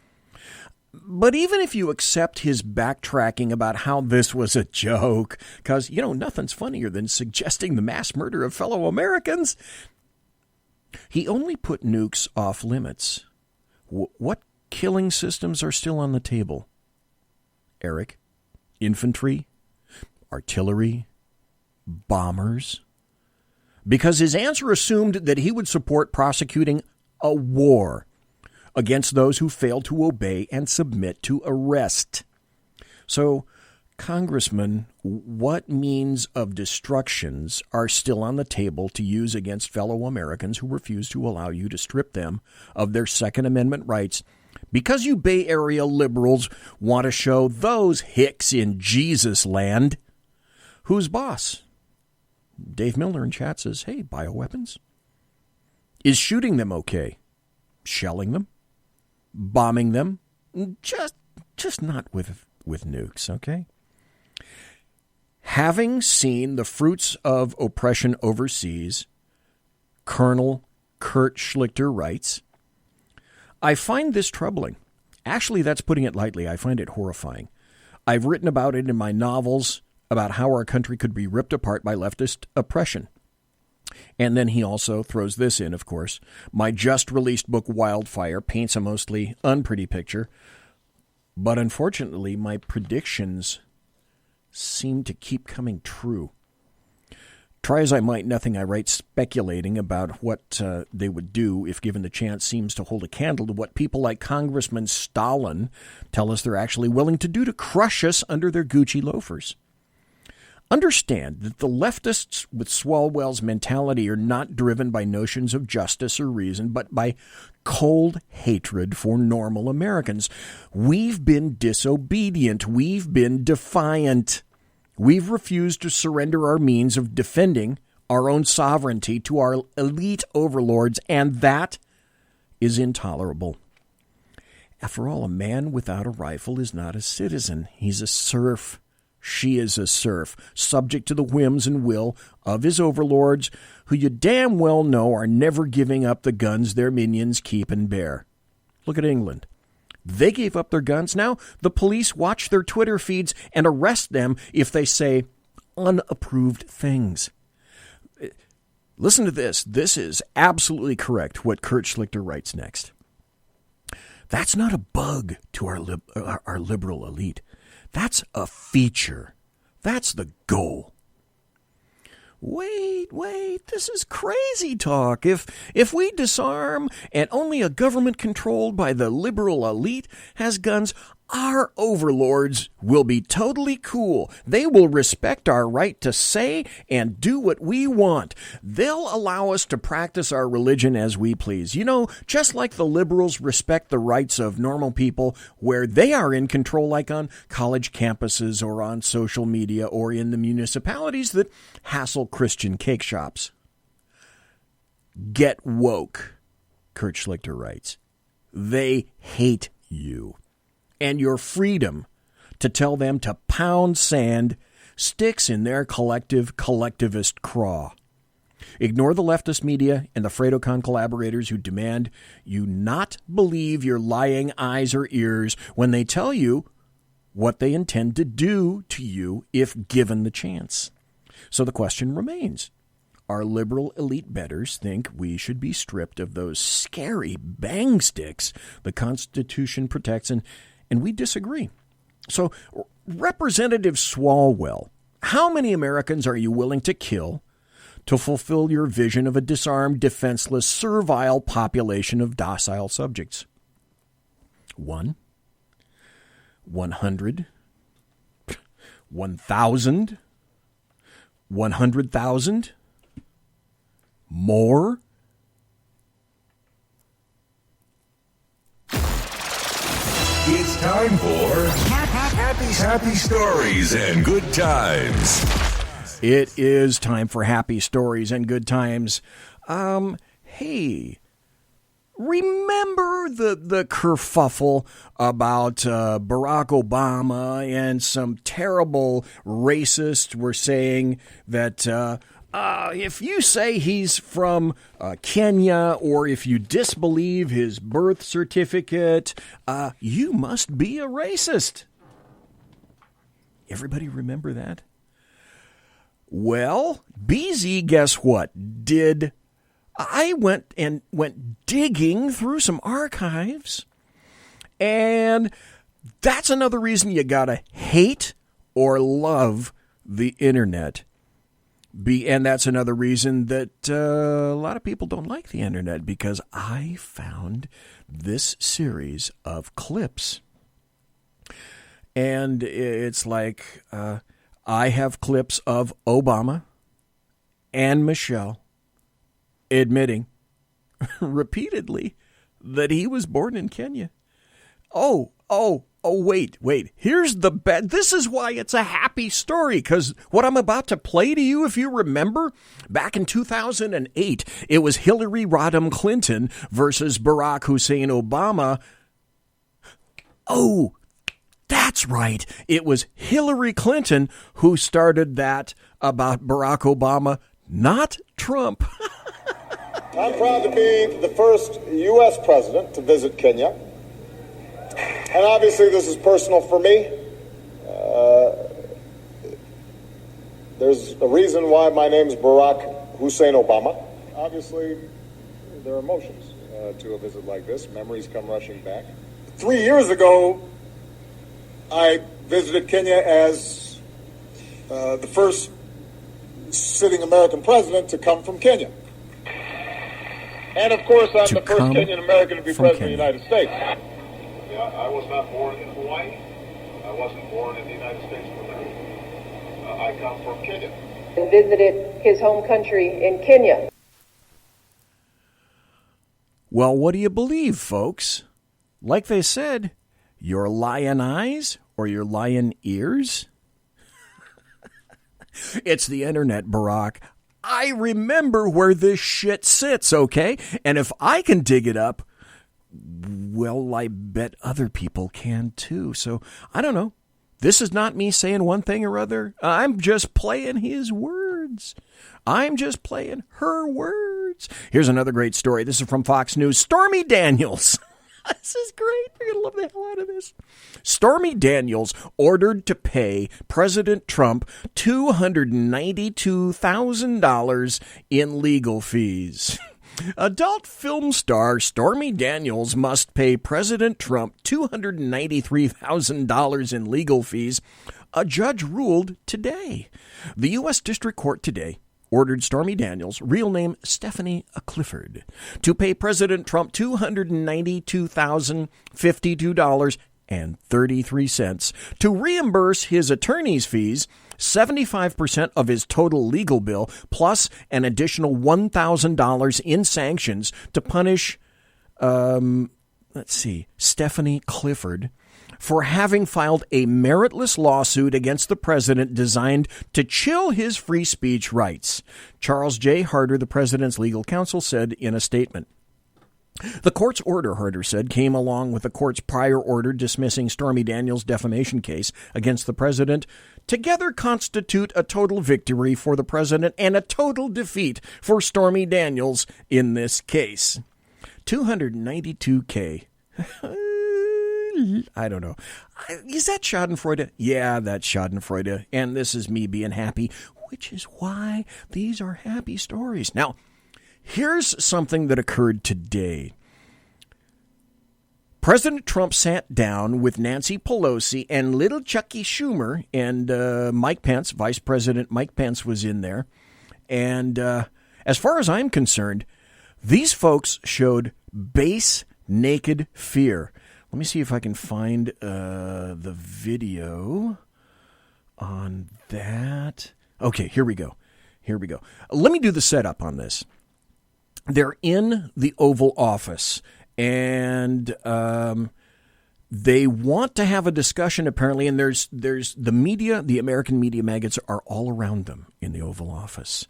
But even if you accept his backtracking about how this was a joke, because, nothing's funnier than suggesting the mass murder of fellow Americans, he only put nukes off limits. What killing systems are still on the table? Eric? Infantry? Artillery? Bombers, because his answer assumed that he would support prosecuting a war against those who failed to obey and submit to arrest. So, Congressman, what means of destructions are still on the table to use against fellow Americans who refuse to allow you to strip them of their Second Amendment rights because you Bay Area liberals want to show those hicks in Jesus land who's boss? Dave Miller in chat says, hey, bioweapons? Is shooting them okay? Shelling them? Bombing them? Just not with nukes, okay? Having seen the fruits of oppression overseas, Colonel Kurt Schlichter writes, I find this troubling. Actually, that's putting it lightly. I find it horrifying. I've written about it in my novels about how our country could be ripped apart by leftist oppression. And then he also throws this in, of course. My just-released book, Wildfire, paints a mostly unpretty picture. But unfortunately, my predictions seem to keep coming true. Try as I might, nothing I write speculating about what they would do if given the chance seems to hold a candle to what people like Congressman Stalin tell us they're actually willing to do to crush us under their Gucci loafers. Understand that the leftists with Swalwell's mentality are not driven by notions of justice or reason, but by cold hatred for normal Americans. We've been disobedient. We've been defiant. We've refused to surrender our means of defending our own sovereignty to our elite overlords, and that is intolerable. After all, a man without a rifle is not a citizen. He's a serf. She is a serf, subject to the whims and will of his overlords, who you damn well know are never giving up the guns their minions keep and bear. Look at England. They gave up their guns. Now the police watch their Twitter feeds and arrest them if they say unapproved things. Listen to this. This is absolutely correct, what Kurt Schlichter writes next. That's not a bug to our liberal elite. That's a feature. That's the goal. Wait, this is crazy talk. If we disarm and only a government controlled by the liberal elite has guns, our overlords will be totally cool. They will respect our right to say and do what we want. They'll allow us to practice our religion as we please. You know, just like the liberals respect the rights of normal people where they are in control, like on college campuses or on social media or in the municipalities that hassle Christian cake shops. Get woke, Kurt Schlichter writes. They hate you. And your freedom to tell them to pound sand sticks in their collectivist craw. Ignore the leftist media and the Fredocon collaborators who demand you not believe your lying eyes or ears when they tell you what they intend to do to you if given the chance. So the question remains. Our liberal elite betters think we should be stripped of those scary bang sticks the Constitution protects, and we disagree. So, Representative Swalwell, how many Americans are you willing to kill to fulfill your vision of a disarmed, defenseless, servile population of docile subjects? 1? 100? 1,000? 100,000? More? It's time for happy stories and good times. It is time for happy stories and good times. Hey, remember the kerfuffle about Barack Obama and some terrible racists were saying that if you say he's from Kenya or if you disbelieve his birth certificate, you must be a racist. Everybody remember that? Well, BZ, guess what? I went digging through some archives, and that's another reason you gotta hate or love the internet. And that's another reason that a lot of people don't like the internet, because I found this series of clips. And it's like I have clips of Obama and Michelle admitting repeatedly that he was born in Kenya. Wait. Here's the bad. This is why it's a happy story, because what I'm about to play to you, if you remember, back in 2008, it was Hillary Rodham Clinton versus Barack Hussein Obama. Oh, that's right. It was Hillary Clinton who started that about Barack Obama, not Trump. I'm proud to be the first U.S. president to visit Kenya. And obviously this is personal for me. There's a reason why my name is Barack Hussein Obama. Obviously, there are emotions to a visit like this. Memories come rushing back. 3 years ago, I visited Kenya as the first sitting American president to come from Kenya. And of course, I'm the first Kenyan American to be president of the United States. Yeah, I was not born in Hawaii. I wasn't born in the United States of America. I come from Kenya. And visited his home country in Kenya. Well, what do you believe, folks? Like they said, your lion eyes or your lion ears? It's the internet, Barack. I remember where this shit sits, okay? And if I can dig it up, well, I bet other people can too. So, I don't know. This is not me saying one thing or other. I'm just playing his words. I'm just playing her words. Here's another great story. This is from Fox News. Stormy Daniels. This is great. You're going to love the hell out of this. Stormy Daniels ordered to pay President Trump $292,000 in legal fees. Adult film star Stormy Daniels must pay President Trump $293,000 in legal fees, a judge ruled today. The U.S. District Court today ordered Stormy Daniels, real name Stephanie Clifford, to pay President Trump $292,052.33 to reimburse his attorney's fees, 75% of his total legal bill, plus an additional $1,000 in sanctions to punish, Stephanie Clifford for having filed a meritless lawsuit against the president designed to chill his free speech rights. Charles J. Harder, the president's legal counsel, said in a statement. The court's order, Harder said, came along with the court's prior order dismissing Stormy Daniels' defamation case against the president. Together constitute a total victory for the president and a total defeat for Stormy Daniels in this case. $292K. I don't know. Is that schadenfreude? Yeah, that's schadenfreude. And this is me being happy, which is why these are happy stories. Now, here's something that occurred today. President Trump sat down with Nancy Pelosi and little Chucky Schumer, and Mike Pence, Vice President Mike Pence was in there. And as far as I'm concerned, these folks showed base naked fear. Let me see if I can find the video on that. Okay, here we go. Let me do the setup on this. They're in the Oval Office, and they want to have a discussion, apparently, and there's the media, the American media maggots are all around them in the Oval Office.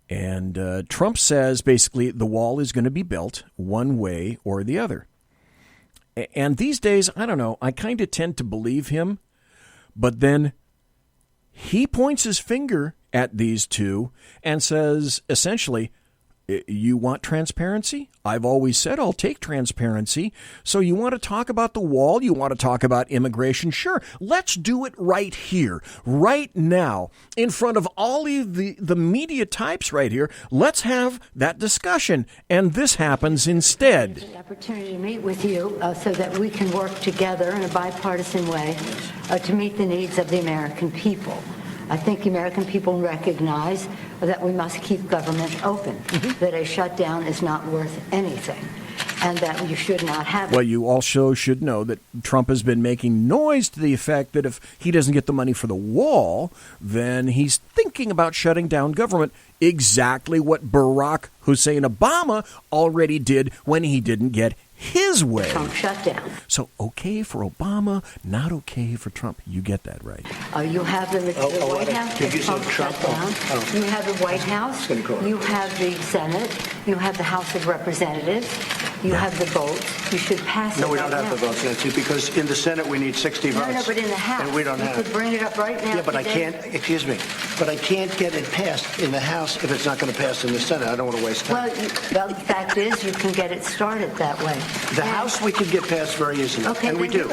And Trump says, basically, the wall is going to be built one way or the other. And these days, I don't know, I kind of tend to believe him, but then he points his finger at these two and says, essentially, you want transparency? I've always said I'll take transparency. So you want to talk about the wall? You want to talk about immigration? Sure. Let's do it right here, right now, in front of all of the media types right here. Let's have that discussion. And this happens instead. It's an opportunity to meet with you so that we can work together in a bipartisan way to meet the needs of the American people. I think the American people recognize that we must keep government open, that a shutdown is not worth anything, and that you should not have it. Well, you also should know that Trump has been making noise to the effect that if he doesn't get the money for the wall, then he's thinking about shutting down government, exactly what Barack Hussein Obama already did when he didn't get his way. Trump shutdown. So okay for Obama, not okay for Trump. You get that right. You have the White House. Trump shutdown. You have the White House. You have the Senate. You have the House of Representatives. You have the votes. You should pass it. No, we don't have the votes, Nancy, because in the Senate we need 60 votes. No, but in the House. And we don't have it. You could bring it up right now. Yeah, but today. I can't, excuse me, but I can't get it passed in the House if it's not going to pass in the Senate. I don't want to waste time. Well, the fact is you can get it started that way. The House we could get passed very easily, and we do.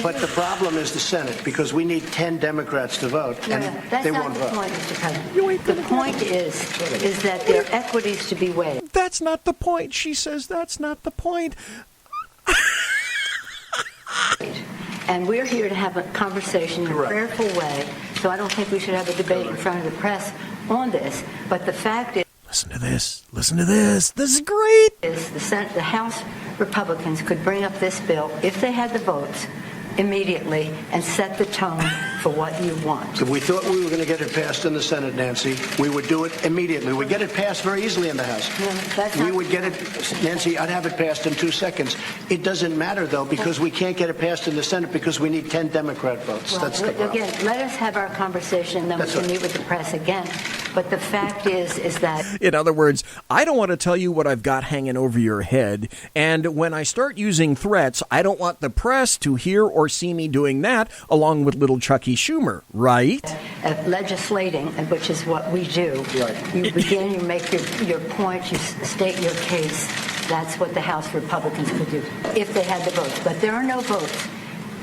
But the problem is the Senate, because we need 10 Democrats to vote, and that's they not won't the vote. point, Mr. President. The point is that there are equities to be weighed. That's not the point. She says that's not the point. And we're here to have a conversation in a prayerful way, so I don't think we should have a debate in front of the press on this. But the fact is... Listen to this. Listen to this. This is great. The House Republicans could bring up this bill, if they had the votes, immediately and set the tone for what you want. If we thought we were going to get it passed in the Senate, Nancy, we would do it immediately. We'd get it passed very easily in the House. We would get it, Nancy, I'd have it passed in 2 seconds. It doesn't matter, though, because we can't get it passed in the Senate because we need 10 Democrat votes. Well, that's the problem. Again, let us have our conversation, and then we can meet with the press again. But the fact is that... In other words, I don't want to tell you what I've got hanging over your head, and when I start using threats, I don't want the press to hear or see me doing that along with little Chucky Schumer, right? Legislating, which is what we do. Right. You begin, you make your point, you state your case. That's what the House Republicans could do if they had the votes. But there are no votes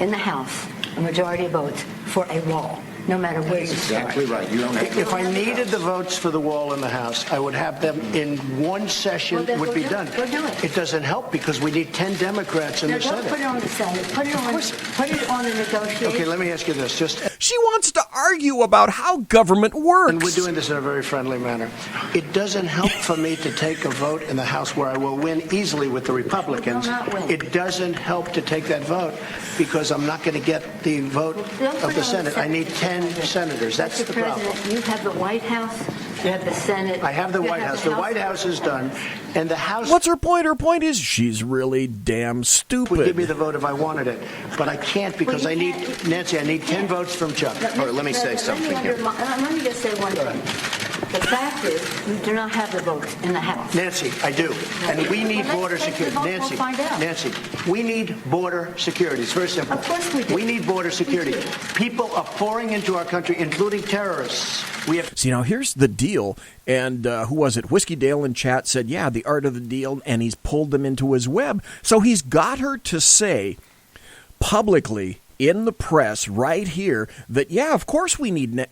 in the House, a majority of votes, for a wall. No matter where you start. Exactly right. You don't have if I needed the votes for the wall in the House, I would have them in one session. It would be done. Go do it. It doesn't help because we need 10 Democrats in the Don't Senate. put it on the Senate. Put it on the negotiation. Okay, let me ask you this. She wants to argue about how government works. And we're doing this in a very friendly manner. It doesn't help for me to take a vote in the House where I will win easily with the Republicans. It doesn't help to take that vote because I'm not going to get the vote of the Senate. I need 10 senators. That's the problem. You have the White House. You have the Senate. I have the White House. The White House is done. And the House... What's her point? Her point is she's really damn stupid. Would give me the vote if I wanted it. But I can't because I need... Nancy, I need 10 votes from Chuck. All right, let me say something here. Let me just say one thing. The fact is, we do not have the votes in the House. Nancy, I do. And we need border security. Nancy, Nancy, we need border security. It's very simple. Of course we do. We need border security. People are pouring into our country, including terrorists. We have... See, now here's the deal. And who was it? Whiskey Dale in chat said, yeah, the art of the deal, and he's pulled them into his web. So he's got her to say publicly in the press right here that, yeah, of course we need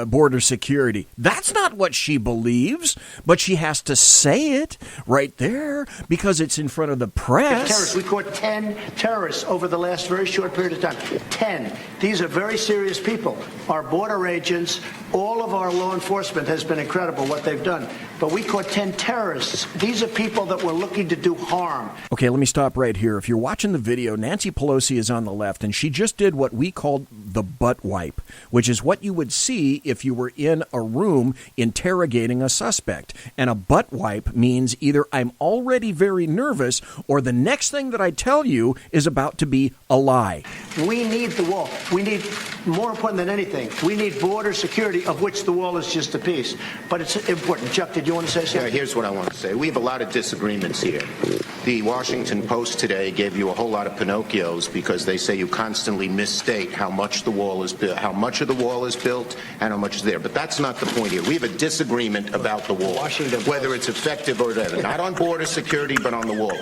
border security. That's not what she believes, but she has to say it right there because it's in front of the press. Terrorists. We caught 10 terrorists over the last very short period of time. 10. These are very serious people. Our border agents, all of our law enforcement has been incredible what they've done. But we caught 10 terrorists. These are people that were looking to do harm. Okay, let me stop right here. If you're watching the video, Nancy Pelosi is on the left, and she just did what we called the butt wipe, which is what you would see if you were in a room interrogating a suspect. And a butt wipe means either I'm already very nervous or the next thing that I tell you is about to be a lie. We need the wall. We need, more important than anything, we need border security, of which the wall is just a piece. But it's important. Chuck, did you want to say something? Yeah, here's what I want to say. We have a lot of disagreements here. The Washington Post today gave you a whole lot of Pinocchios because they say you constantly misstate how much the wall is built, how much of the wall is built, and how much is there. But that's not the point here. We have a disagreement about the wall, whether it's effective or whatever. Not on border security, but on the wall.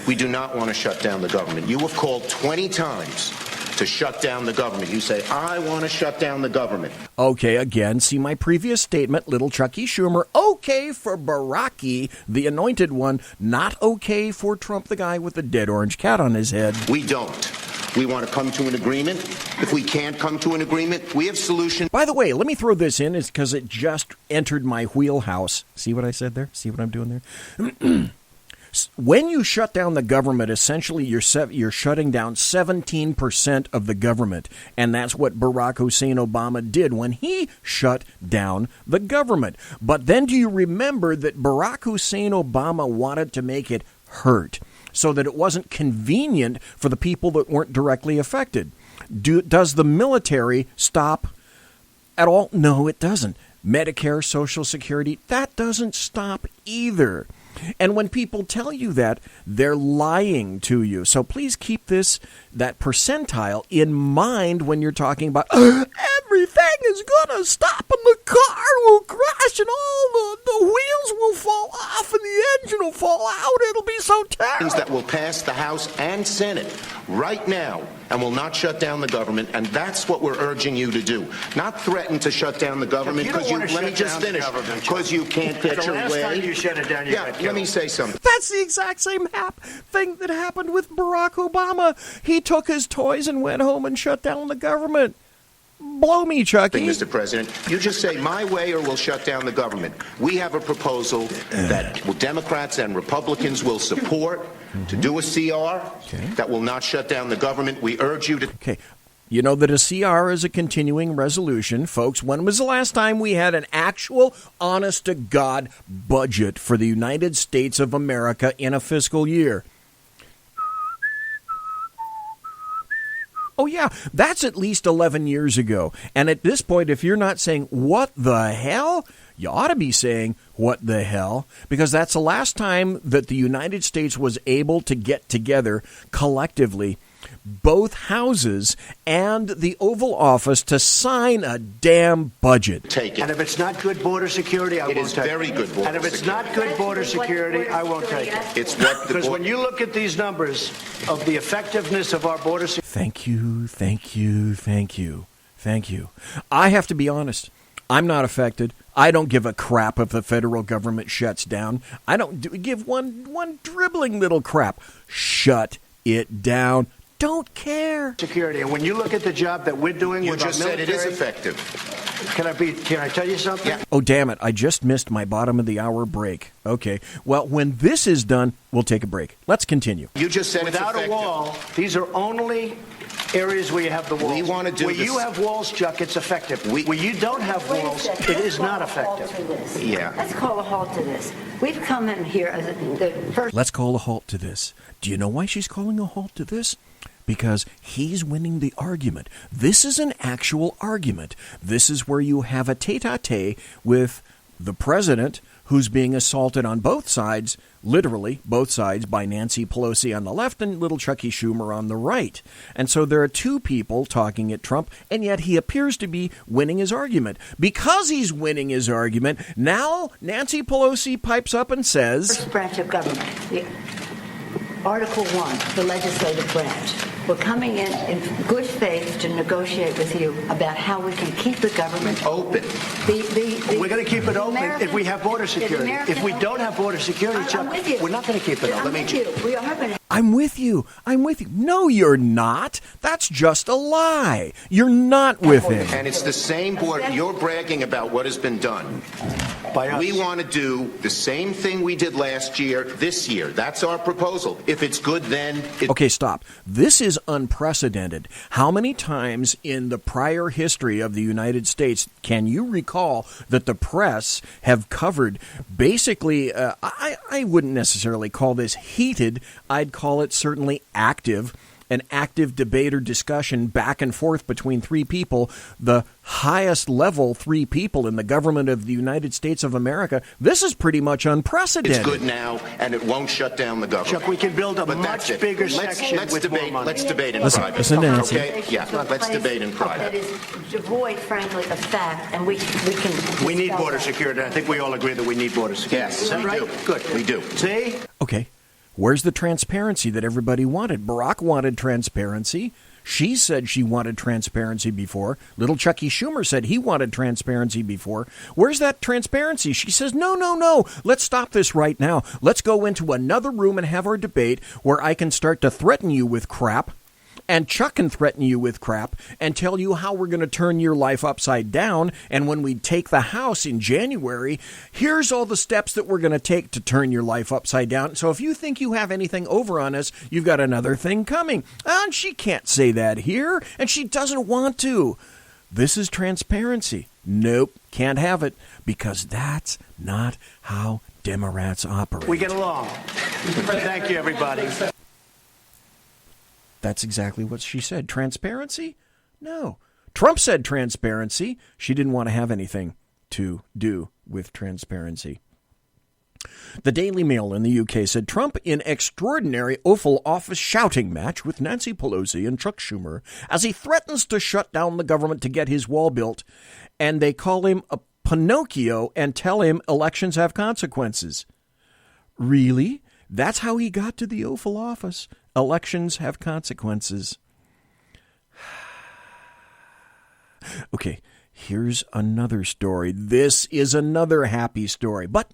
We do not want to shut down the government. You have called 20 times to shut down the government. You say, I want to shut down the government. Okay, again, see my previous statement, little Chucky Schumer. Okay for Baraki, the anointed one. Not okay for Trump, the guy with the dead orange cat on his head. We don't. We want to come to an agreement. If we can't come to an agreement, we have solutions. By the way, let me throw this in, is because it just entered my wheelhouse. See what I said there? See what I'm doing there? When you shut down the government, essentially you're shutting down 17% of the government. And that's what Barack Hussein Obama did when he shut down the government. But then do you remember that Barack Hussein Obama wanted to make it hurt so that it wasn't convenient for the people that weren't directly affected? Does the military stop at all? No, it doesn't. Medicare, Social Security, that doesn't stop either. And when people tell you that, they're lying to you. So please keep that percentile in mind when you're talking about everything is going to stop and the car will crash and all the wheels will fall off and the engine will fall out. It'll be so terrible. That will pass the House and Senate right now and will not shut down the government. And that's what we're urging you to do. Not threaten to shut down the government because let me just finish. Because you can't get your way. The last time you shut it down, you got killed. Let me say something. That's the exact same thing that happened with Barack Obama. He took his toys and went home and shut down the government. Blow me, Chucky. Mr. President, you just say my way or we'll shut down the government. We have a proposal that Democrats and Republicans will support to do a CR that will not shut down the government. We urge you to... Okay. You know that a CR is a continuing resolution. Folks, when was the last time we had an actual, honest-to-God budget for the United States of America in a fiscal year? Oh, yeah, that's at least 11 years ago. And at this point, if you're not saying, what the hell? You ought to be saying, what the hell? Because that's the last time that the United States was able to get together collectively, both houses and the Oval Office, to sign a damn budget. Take it. And if it's not good border security, I won't take it. It is very good border security. And if it's not good border security, I won't take it. It's what because when you look at these numbers of the effectiveness of our border security... Thank you. I have to be honest. I'm not affected. I don't give a crap if the federal government shuts down. I don't give one dribbling little crap. Shut it down. Don't care. Security. And when you look at the job that we're doing you with just our said military, it is effective. Can I tell you something? Yeah. Oh, damn it. I just missed my bottom of the hour break. Okay. Well, when this is done, we'll take a break. Let's continue. You just said without it's effective. a wall, these are only areas where you have the walls. We want to do where this. you have walls, Chuck, it's effective. Where you don't have walls, it is not effective. Yeah. Let's call a halt to this. We've come in here as the first... Let's call a halt to this. Do you know why she's calling a halt to this? Because he's winning the argument. This is an actual argument. This is where you have a tete-a-tete with the president, who's being assaulted on both sides, literally both sides, by Nancy Pelosi on the left and little Chucky Schumer on the right. And so there are two people talking at Trump, and yet he appears to be winning his argument. Because he's winning his argument, now Nancy Pelosi pipes up and says... First branch of government, Article 1, the legislative branch. We're coming in good faith to negotiate with you about how we can keep the government open. We're going to keep it open if we have border security. If we don't have border security, Chuck, we're not going to keep it open. We are going to... I'm with you. No, you're not. That's just a lie. You're not with him. And it's the same board. You're bragging about what has been done. By us. We want to do the same thing we did last year, this year. That's our proposal. If it's good, then... Okay, stop. This is unprecedented. How many times in the prior history of the United States can you recall that the press have covered basically, I wouldn't necessarily call this heated, I'd call it certainly active, an active debate or discussion back and forth between three people, the highest level three people in the government of the United States of America. This is pretty much unprecedented. It's good now, and it won't shut down the government. Chuck, we can build a much bigger section let's with debate, more money. Let's debate in Listen, private. listen, Nancy. Okay? Yeah, let's debate in private. That is devoid, frankly, of fact, and we can... We need border security. I think we all agree that we need border security. Yes, Is that we right? do. Good. We do. See? Okay. Where's the transparency that everybody wanted? Barack wanted transparency. She said she wanted transparency before. Little Chucky Schumer said he wanted transparency before. Where's that transparency? She says, no. Let's stop this right now. Let's go into another room and have our debate where I can start to threaten you with crap. and Chuck can threaten you with crap and tell you how we're going to turn your life upside down. And when we take the house in January, here's all the steps that we're going to take to turn your life upside down. So if you think you have anything over on us, you've got another thing coming. And she can't say that here, and she doesn't want to. This is transparency. Nope, can't have it, because that's not how Democrats operate. We get along. Thank you, everybody. That's exactly what she said. Transparency? No. Trump said transparency. She didn't want to have anything to do with transparency. The Daily Mail in the UK said Trump in extraordinary Oval Office shouting match with Nancy Pelosi and Chuck Schumer as he threatens to shut down the government to get his wall built, and they call him a Pinocchio and tell him elections have consequences. Really? That's how he got to the Oval Office. Elections have consequences. Okay, here's another story. This is another happy story. But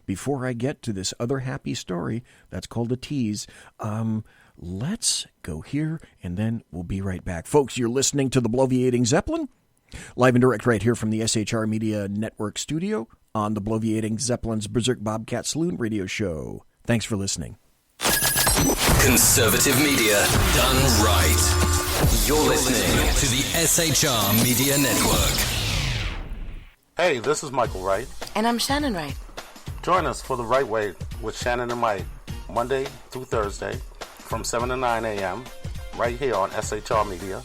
before I get to this other happy story, that's called a tease, let's go here, and then we'll be right back. Folks, you're listening to the Bloviating Zeppelin, live and direct right here from the SHR Media Network studio on the Bloviating Zeppelin's Berserk Bobcat Saloon radio show. Thanks for listening. Conservative media done right. You're listening to the SHR Media Network. Hey, this is Michael Wright. And I'm Shannon Wright. Join us for The Right Way with Shannon and Mike, Monday through Thursday from 7 to 9 a.m. right here on SHR Media.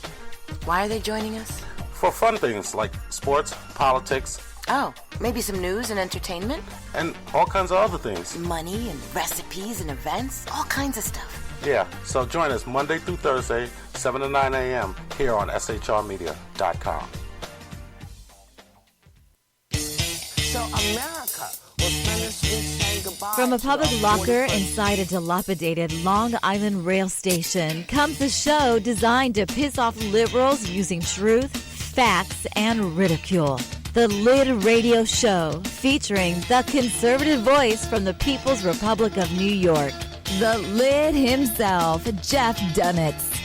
Why are they joining us? For fun things like sports, politics. Oh, maybe some news and entertainment? And all kinds of other things. Money and recipes and events, all kinds of stuff. Yeah, so join us Monday through Thursday, 7 to 9 a.m. here on SHRmedia.com. So America will spend this week saying goodbye. From a public locker inside a dilapidated Long Island rail station comes a show designed to piss off liberals using truth, facts, and ridicule. The Lid Radio Show, featuring the conservative voice from the People's Republic of New York, the Lid himself, Jeff Dunitz.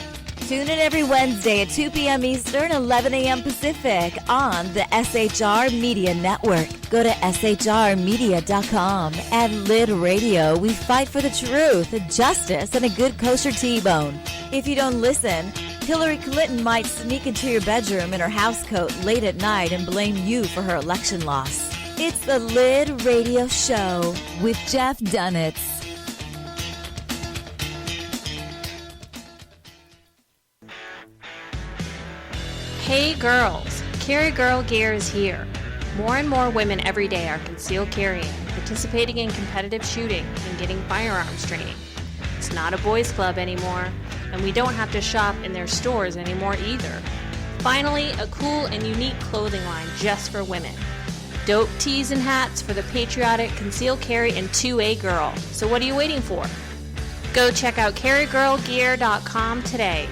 Tune in every Wednesday at 2 p.m. Eastern, 11 a.m. Pacific on the SHR Media Network. Go to shrmedia.com. At Lid Radio, we fight for the truth, justice, and a good kosher T-bone. If you don't listen, Hillary Clinton might sneak into your bedroom in her housecoat late at night and blame you for her election loss. It's the Lid Radio Show with Jeff Dunitz. Hey girls, Carry Girl Gear is here. More and more women every day are concealed carrying, participating in competitive shooting, and getting firearms training. It's not a boys' club anymore, and we don't have to shop in their stores anymore either. Finally, a cool and unique clothing line just for women. Dope tees and hats for the patriotic concealed carry and 2A girl. So what are you waiting for? Go check out carrygirlgear.com today.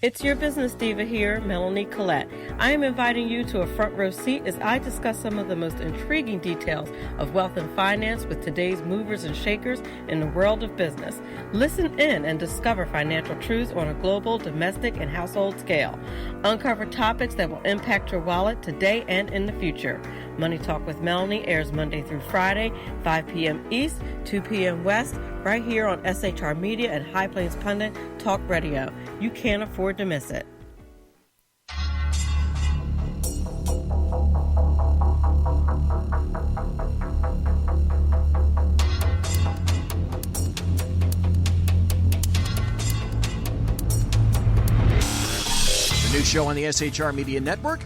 It's your business diva here, Melanie Collette. I am inviting you to a front row seat as I discuss some of the most intriguing details of wealth and finance with today's movers and shakers in the world of business. Listen in and discover financial truths on a global, domestic, and household scale. Uncover topics that will impact your wallet today and in the future. Money Talk with Melanie airs Monday through Friday, 5 p.m. East, 2 p.m. West, right here on SHR Media and High Plains Pundit Talk Radio. You can't afford to miss it. The new show on the SHR Media Network,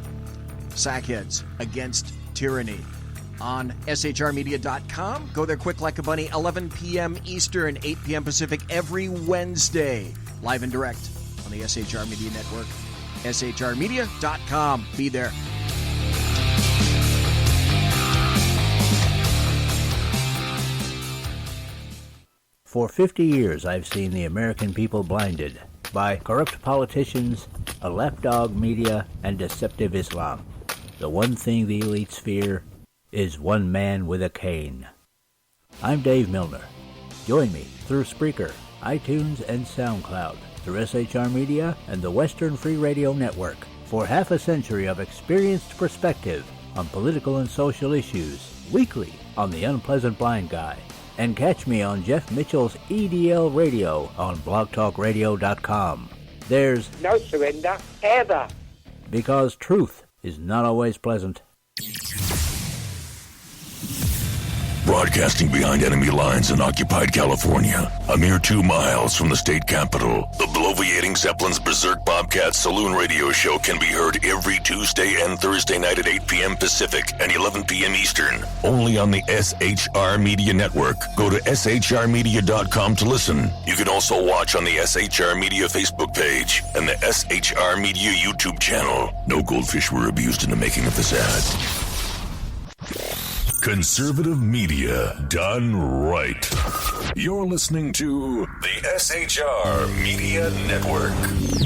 Sackheads Against Tyranny. On shrmedia.com. Go there quick like a bunny, 11 p.m. Eastern, 8 p.m. Pacific, every Wednesday. Live and direct on the SHR Media Network. shrmedia.com. Be there. For 50 years, I've seen the American people blinded by corrupt politicians, a lapdog media, and deceptive Islam. The one thing the elites fear is one man with a cane. I'm Dave Milner. Join me through Spreaker, iTunes, and SoundCloud through SHR Media and the Western Free Radio Network. For half a century of experienced perspective on political and social issues, weekly on The Unpleasant Blind Guy. And catch me on Jeff Mitchell's EDL Radio on blogtalkradio.com. There's no surrender, ever. Because truth is not always pleasant. Broadcasting behind enemy lines in occupied California, a mere 2 miles from the state capital, the bloviating Zeppelin's Berserk Bobcat Saloon radio show can be heard every Tuesday and Thursday night at 8 p.m. Pacific and 11 p.m. Eastern, only on the SHR Media Network. Go to shrmedia.com to listen. You can also watch on the SHR Media Facebook page and the SHR Media YouTube channel. No goldfish were abused in the making of this ad. Conservative media done right. You're listening to the SHR Media Network.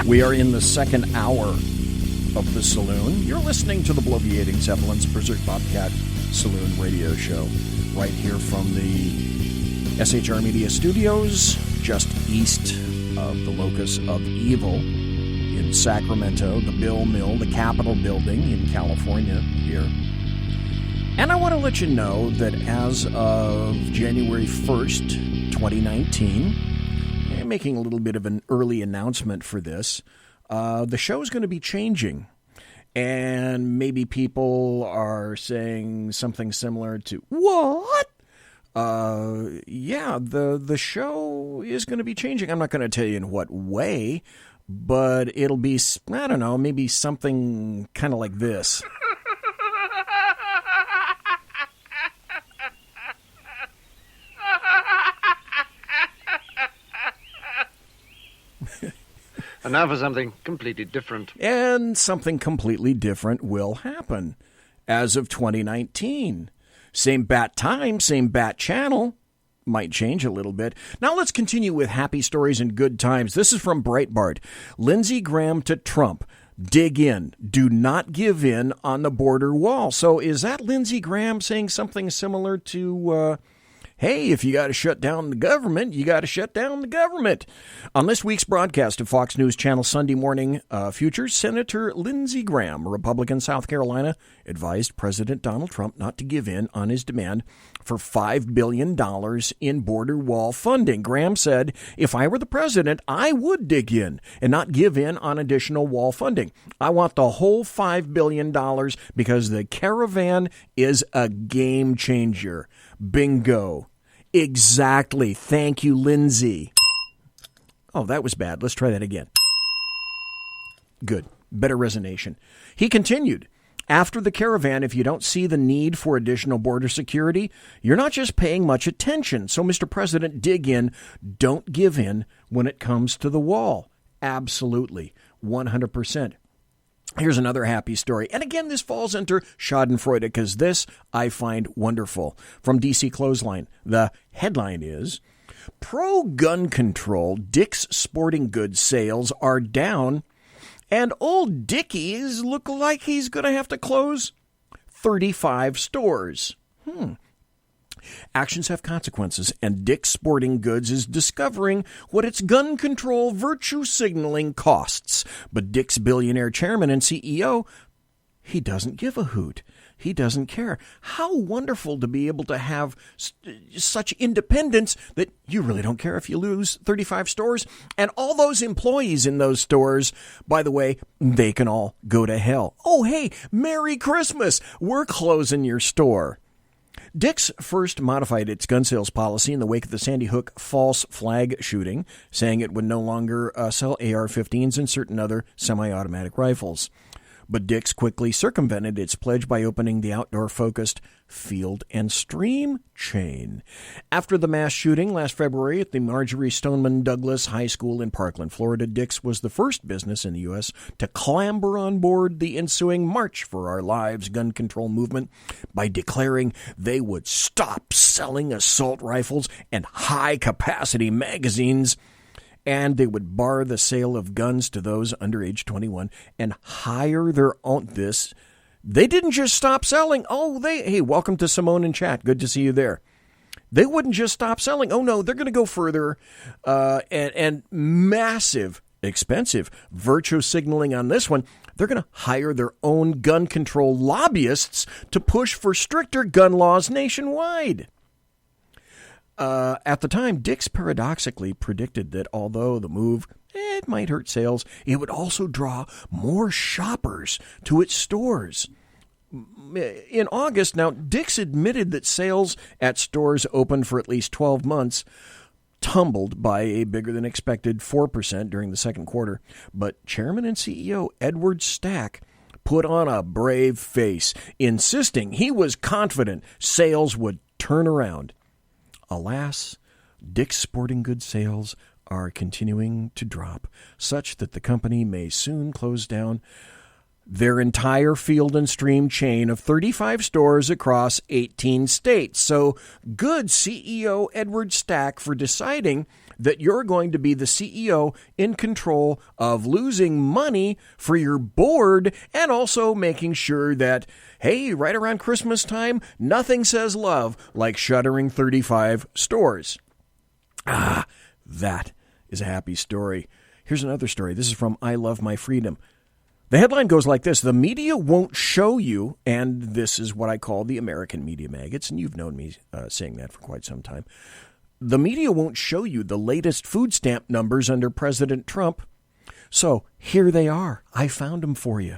We are in the second hour of the Saloon. You're listening to the bloviating Zeppelin's Berserk Bobcat Saloon radio show, right here from the SHR Media Studios, just east of the locus of evil in Sacramento, the Bill Mill, the Capitol building in California here. And I want to let you know that as of January 1st, 2019, I'm making a little bit of an early announcement for this. The show is going to be changing. And maybe people are saying something similar to, what? Yeah, the show is going to be changing. I'm not going to tell you in what way, but it'll be, I don't know, maybe something kind of like this. And now for something completely different. And something completely different will happen as of 2019. Same bat time, same bat channel. Might change a little bit. Now let's continue with happy stories and good times. This is from Breitbart. Lindsey Graham to Trump. Dig in. Do not give in on the border wall. So is that Lindsey Graham saying something similar to... hey, if you got to shut down the government, you got to shut down the government. On this week's broadcast of Fox News Channel Sunday Morning Futures, Senator Lindsey Graham, Republican, South Carolina, advised President Donald Trump not to give in on his demand for $5 billion in border wall funding. Graham said, if I were the president, I would dig in and not give in on additional wall funding. I want the whole $5 billion because the caravan is a game changer. Bingo. Exactly. Thank you, Lindsay. Oh, that was bad. Let's try that again. Good. Better resonation. He continued, after the caravan, if you don't see the need for additional border security, you're not just paying much attention. So, Mr. President, dig in. Don't give in when it comes to the wall. Absolutely. 100%. Here's another happy story. And again, this falls under Schadenfreude because this I find wonderful. From DC Clothesline, the headline is, pro-gun control, Dick's Sporting Goods sales are down, and old Dickies look like he's going to have to close 35 stores. Actions have consequences, and Dick's Sporting Goods is discovering what its gun control virtue signaling costs. But Dick's billionaire chairman and CEO, he doesn't give a hoot. He doesn't care. How wonderful to be able to have such independence that you really don't care if you lose 35 stores. And all those employees in those stores, by the way, they can all go to hell. Oh, hey, Merry Christmas. We're closing your store. Dick's first modified its gun sales policy in the wake of the Sandy Hook false flag shooting, saying it would no longer sell AR-15s and certain other semi-automatic rifles. But Dick's quickly circumvented its pledge by opening the outdoor-focused Field and Stream chain. After the mass shooting last February at the Marjorie Stoneman Douglas High School in Parkland, Florida, Dick's was the first business in the U.S. to clamber on board the ensuing March for Our Lives gun control movement by declaring they would stop selling assault rifles and high-capacity magazines, and they would bar the sale of guns to those under age 21 and hire their own. They didn't just stop selling. Hey, welcome to Simone in chat. Good to see you there. They wouldn't just stop selling. Oh, no, they're going to go further and massive, expensive virtue signaling on this one. They're going to hire their own gun control lobbyists to push for stricter gun laws nationwide. At the time, Dick's paradoxically predicted that although the move, it might hurt sales, it would also draw more shoppers to its stores. In August, now, Dick's admitted that sales at stores open for at least 12 months tumbled by a bigger-than-expected 4% during the second quarter. But Chairman and CEO Edward Stack put on a brave face, insisting he was confident sales would turn around. Alas, Dick's sporting goods sales are continuing to drop, such that the company may soon close down their entire Field and Stream chain of 35 stores across 18 states. So good, CEO Edward Stack, for deciding that you're going to be the CEO in control of losing money for your board and also making sure that, hey, right around Christmas time, nothing says love like shuttering 35 stores. Ah, that is a happy story. Here's another story. This is from I Love My Freedom. The headline goes like this: the media won't show you, and this is what I call the American media maggots, and you've known me saying that for quite some time. The media won't show you the latest food stamp numbers under President Trump. So here they are. I found them for you.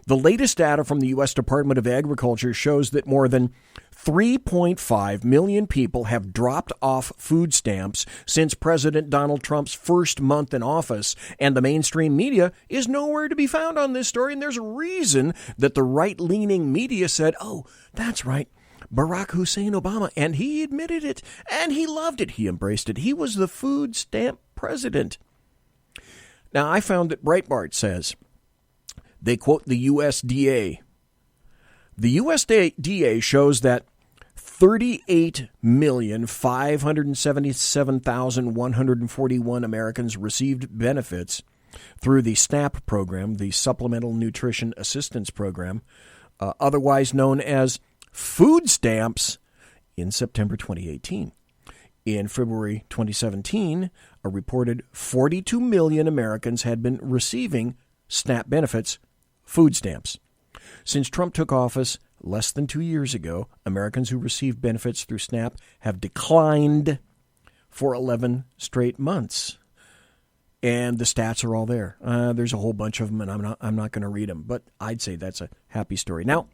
The latest data from the U.S. Department of Agriculture shows that more than 3.5 million people have dropped off food stamps since President Donald Trump's first month in office, and the mainstream media is nowhere to be found on this story, and there's a reason that the right-leaning media said, oh, that's right, Barack Hussein Obama, and he admitted it, and he loved it, he embraced it. He was the food stamp president. Now, I found that Breitbart says, they quote the USDA. The USDA shows that 38,577,141 Americans received benefits through the SNAP program, the Supplemental Nutrition Assistance Program, otherwise known as food stamps, in September 2018. In February 2017, a reported 42 million Americans had been receiving SNAP benefits, food stamps. Since Trump took office less than 2 years ago, Americans who received benefits through SNAP have declined for 11 straight months. And the stats are all there. There's a whole bunch of them, and I'm not going to read them, but I'd say that's a happy story. Now,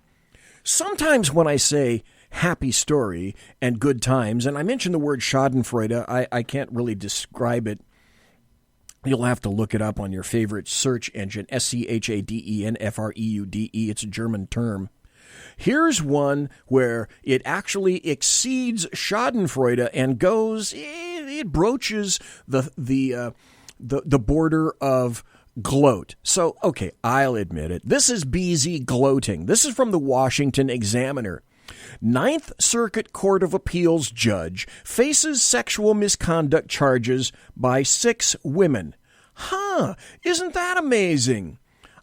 sometimes when I say happy story and good times, and I mention the word schadenfreude, I can't really describe it. You'll have to look it up on your favorite search engine, SCHADENFREUDE. It's a German term. Here's one where it actually exceeds schadenfreude and goes, it broaches the border of gloat. So, okay, I'll admit it. This is BZ gloating. This is from the Washington Examiner. Ninth Circuit Court of Appeals judge faces sexual misconduct charges by 6 women. Isn't that amazing?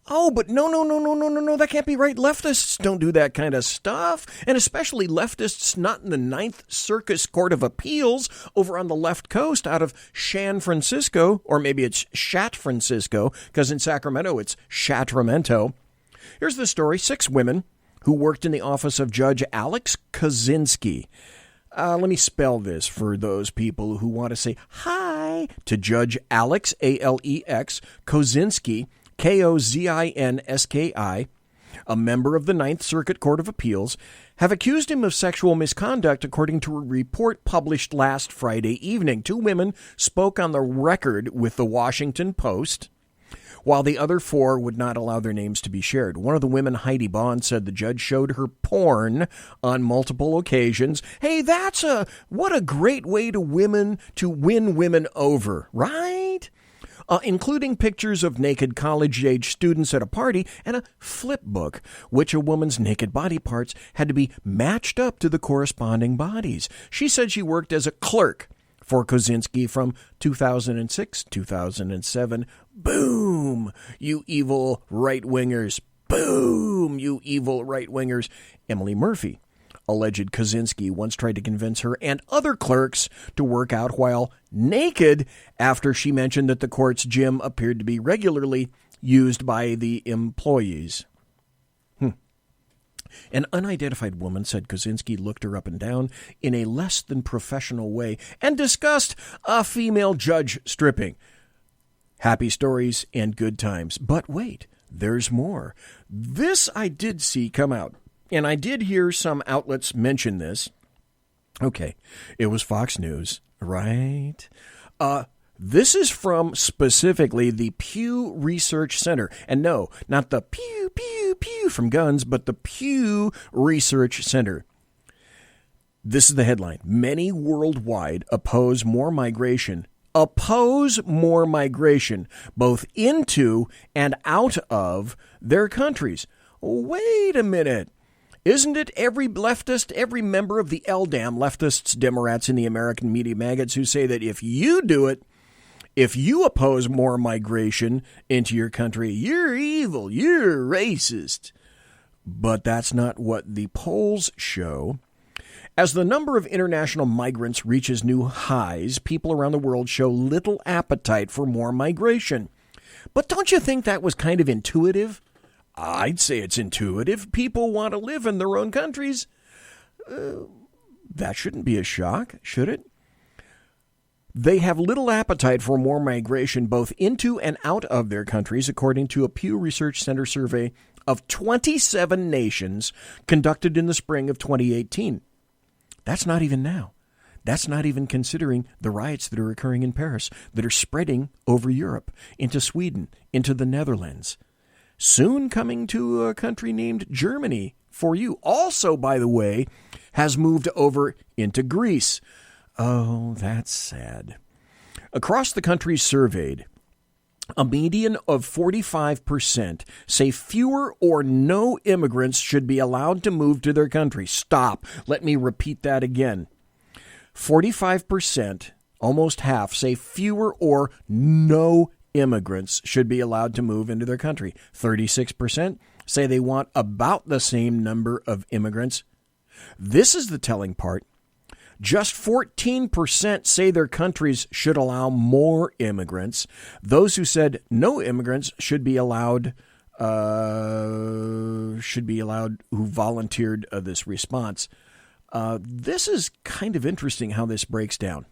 Oh, but no, that can't be right. Leftists don't do that kind of stuff, and especially leftists not in the Ninth Circuit Court of Appeals over on the left coast out of San Francisco, or maybe it's Shat Francisco, because in Sacramento it's Shatramento. Here's the story. 6 women who worked in the office of Judge Alex Kozinski. Let me spell this for those people who want to say hi to Judge Alex, A-L-E-X, Kozinski, Kozinski, a member of the Ninth Circuit Court of Appeals, have accused him of sexual misconduct, according to a report published last Friday evening. 2 women spoke on the record with the Washington Post, while the other 4 would not allow their names to be shared. One of the women, Heidi Bond, said the judge showed her porn on multiple occasions. Hey, what a great way to win women over, right? Including pictures of naked college-age students at a party and a flip book, which a woman's naked body parts had to be matched up to the corresponding bodies. She said she worked as a clerk for Kozinski from 2006, 2007. Boom, you evil right-wingers. Boom, you evil right-wingers. Emily Murphy, Alleged Kaczynski once tried to convince her and other clerks to work out while naked after she mentioned that the court's gym appeared to be regularly used by the employees. An unidentified woman said Kaczynski looked her up and down in a less than professional way and discussed a female judge stripping. Happy stories and good times. But wait, there's more. This I did see come out, and I did hear some outlets mention this. Okay, it was Fox News, right? This is from specifically the Pew Research Center. And no, not the pew, pew, pew from guns, but the Pew Research Center. This is the headline. Many worldwide oppose more migration, both into and out of their countries. Wait a minute. Isn't it every leftist, every member of the LDAM, leftists, Democrats, and the American media maggots who say that if you do it, if you oppose more migration into your country, you're evil, you're racist. But that's not what the polls show. As the number of international migrants reaches new highs, people around the world show little appetite for more migration. But don't you think that was kind of intuitive? I'd say it's intuitive. People want to live in their own countries. That shouldn't be a shock, should it? They have little appetite for more migration both into and out of their countries, according to a Pew Research Center survey of 27 nations conducted in the spring of 2018. That's not even now. That's not even considering the riots that are occurring in Paris, that are spreading over Europe, into Sweden, into the Netherlands. Soon coming to a country named Germany for you. Also, by the way, has moved over into Greece. Oh, that's sad. Across the countries surveyed, a median of 45% say fewer or no immigrants should be allowed to move to their country. Stop. Let me repeat that again. 45%, almost half, say fewer or no immigrants should be allowed to move into their country. 36% say they want about the same number of immigrants. This is the telling part. Just 14% say their countries should allow more immigrants. Those who said no immigrants should be allowed who volunteered this response. This is kind of interesting how this breaks down.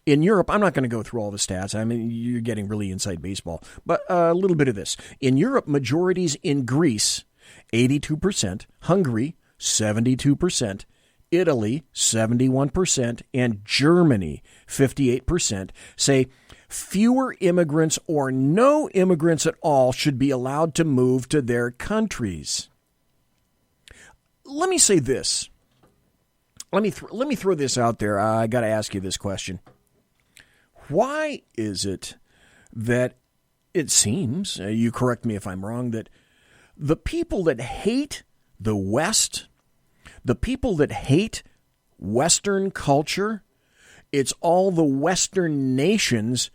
In Europe, I'm not going to go through all the stats. I mean, you're getting really inside baseball. But a little bit of this. In Europe, majorities in Greece, 82%, Hungary, 72%, Italy, 71%, and Germany, 58%, say fewer immigrants or no immigrants at all should be allowed to move to their countries. Let me say this. Let me throw this out there. I got to ask you this question. Why is it that it seems, you correct me if I'm wrong, that the people that hate the West, the people that hate Western culture, it's all the Western nations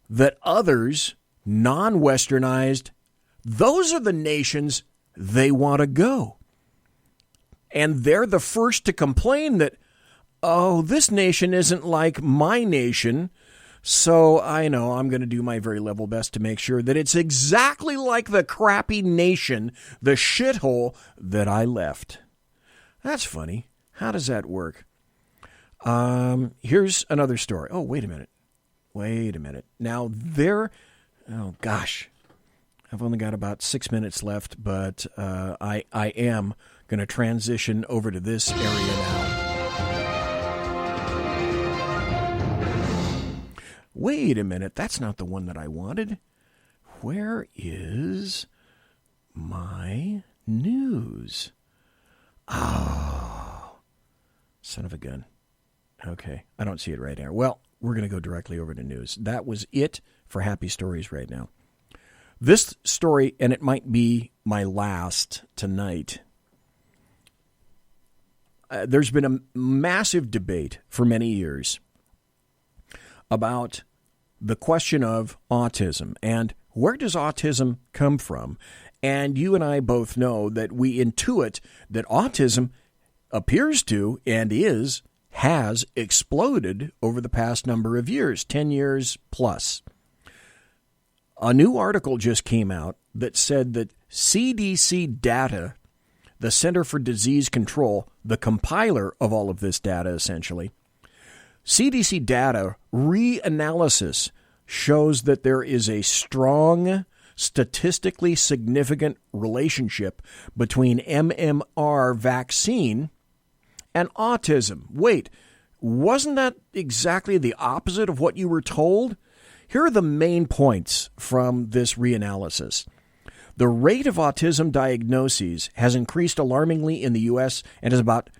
that others, non-Westernized, those are the nations they want to go. And they're the first to complain that, oh, this nation isn't like my nation, so I know I'm going to do my very level best to make sure that it's exactly like the crappy nation, the shithole that I left. That's funny. How does that work? Here's another story. Oh, wait a minute. Now, oh gosh, I've only got about 6 minutes left, but I am going to transition over to this area now. Wait a minute, that's not the one that I wanted. Where is my news? Oh, son of a gun. Okay, I don't see it right now. Well, we're going to go directly over to news. That was it for Happy Stories right now. This story, and it might be my last tonight. There's been a massive debate for many years about the question of autism and where does autism come from? And you and I both know that we intuit that autism appears to and has exploded over the past number of years, 10 years plus. A new article just came out that said that CDC data, the Center for Disease Control, the compiler of all of this data essentially, CDC data reanalysis shows that there is a strong, statistically significant relationship between MMR vaccine and autism. Wait, wasn't that exactly the opposite of what you were told? Here are the main points from this reanalysis. The rate of autism diagnoses has increased alarmingly in the U.S. and is about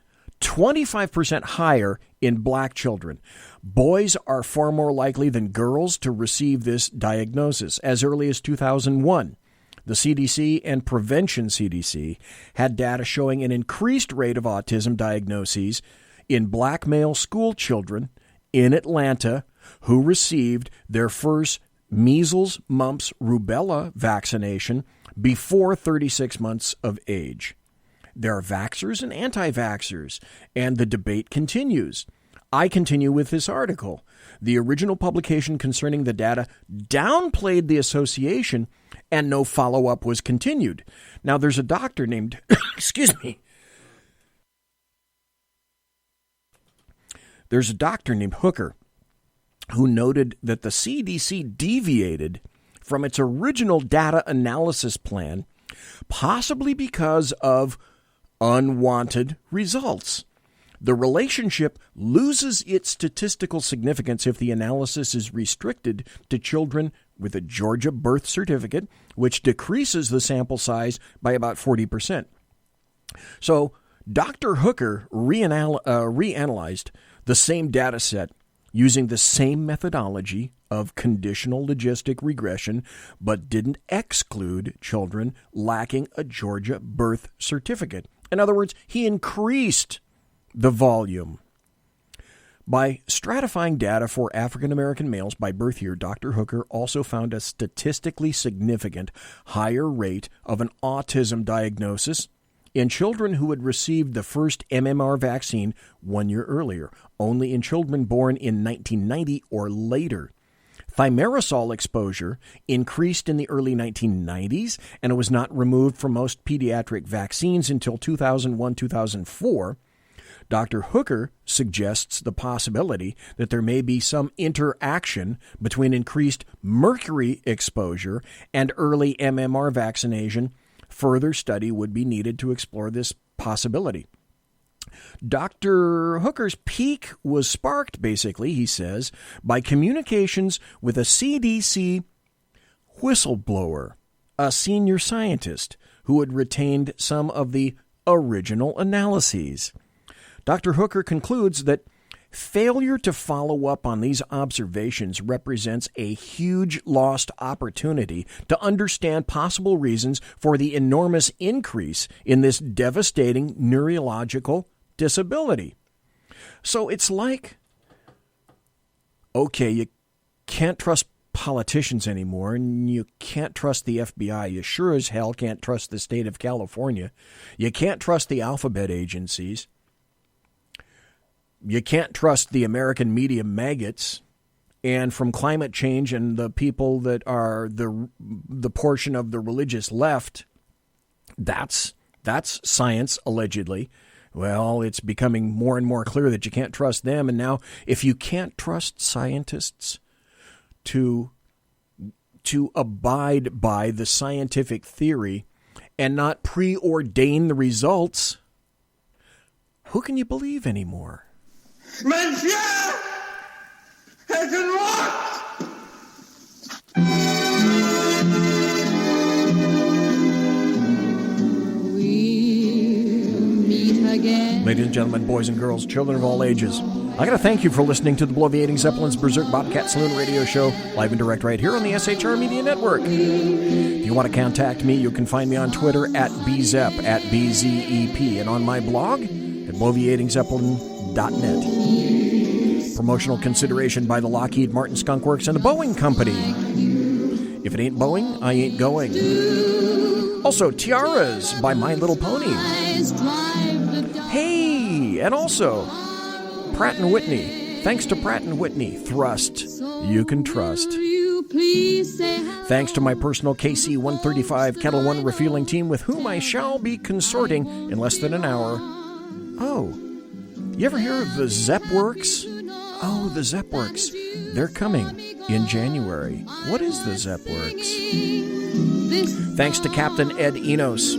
25% higher in black children. Boys are far more likely than girls to receive this diagnosis. As early as 2001, the CDC and Prevention CDC had data showing an increased rate of autism diagnoses in black male school children in Atlanta who received their first measles, mumps, rubella vaccination before 36 months of age. There are vaxxers and anti-vaxxers, and the debate continues. I continue with this article. The original publication concerning the data downplayed the association, and no follow-up was continued. Now, there's a doctor named, There's a doctor named Hooker who noted that the CDC deviated from its original data analysis plan, possibly because of unwanted results. The relationship loses its statistical significance if the analysis is restricted to children with a Georgia birth certificate, which decreases the sample size by about 40%. So Dr. Hooker reanalyzed the same data set using the same methodology of conditional logistic regression, but didn't exclude children lacking a Georgia birth certificate. In other words, he increased the volume. By stratifying data for African American males by birth year, Dr. Hooker also found a statistically significant higher rate of an autism diagnosis in children who had received the first MMR vaccine 1 year earlier, only in children born in 1990 or later. Thimerosal exposure increased in the early 1990s, and it was not removed from most pediatric vaccines until 2001-2004. Dr. Hooker suggests the possibility that there may be some interaction between increased mercury exposure and early MMR vaccination. Further study would be needed to explore this possibility. Dr. Hooker's peak was sparked, basically, he says, by communications with a CDC whistleblower, a senior scientist who had retained some of the original analyses. Dr. Hooker concludes that failure to follow up on these observations represents a huge lost opportunity to understand possible reasons for the enormous increase in this devastating neurological disability. So it's like, okay, you can't trust politicians anymore, and you can't trust the FBI. You sure as hell can't trust the state of California. You can't trust the alphabet agencies. You can't trust the American media maggots. And from climate change and the people that are the portion of the religious left, that's science, allegedly. Well, it's becoming more and more clear that you can't trust them. And now, if you can't trust scientists to abide by the scientific theory and not preordain the results, who can you believe anymore? Monsieur has unlocked! Ladies and gentlemen, boys and girls, children of all ages, I got to thank you for listening to the Bloviating Zeppelin's Berserk Bobcat Saloon radio show, live and direct right here on the SHR Media Network. If you want to contact me, you can find me on Twitter at BZEP, at BZEP, and on my blog at bloviatingzeppelin.net. Promotional consideration by the Lockheed Martin Skunk Works and the Boeing Company. If it ain't Boeing, I ain't going. Also, Tiaras by My Little Pony. Hey, Whitney, and also Pratt & Whitney. Thanks to Pratt & Whitney, Thrust, you can trust. Thanks to my personal KC-135 Kettle One refueling team with whom I shall be consorting in less than an hour. Oh, you ever hear of the Zepworks? Oh, the Zepworks. They're coming in January. What is the Zepworks? Thanks to Captain Ed Enos.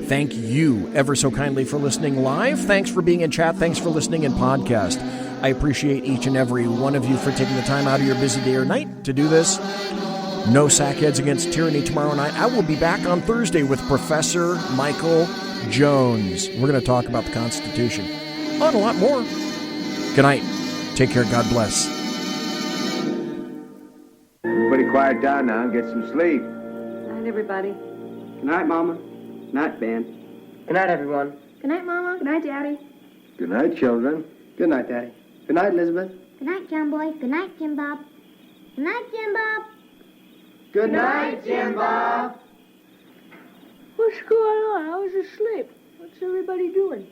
Thank you ever so kindly for listening live. Thanks for being in chat. Thanks for listening in podcast. I appreciate each and every one of you for taking the time out of your busy day or night to do this. No Sackheads Against Tyranny tomorrow night. I will be back on Thursday with Professor Michael Jones. We're going to talk about the Constitution. Oh, and a lot more. Good night. Take care. God bless. Everybody quiet down now and get some sleep. Good night, everybody. Good night, Mama. Good night, Ben. Good night, everyone. Good night, Mama. Good night, Daddy. Good night, children. Good night, Daddy. Good night, Elizabeth. Good night, John Boy. Good night, Jim Bob. Good night, Jim Bob. Good night, Jim Bob. What's going on? I was asleep. What's everybody doing?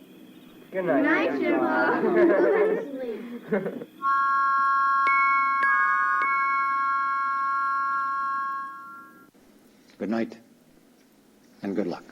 Good night, Jim Bob. Go to sleep. Good night, and good luck.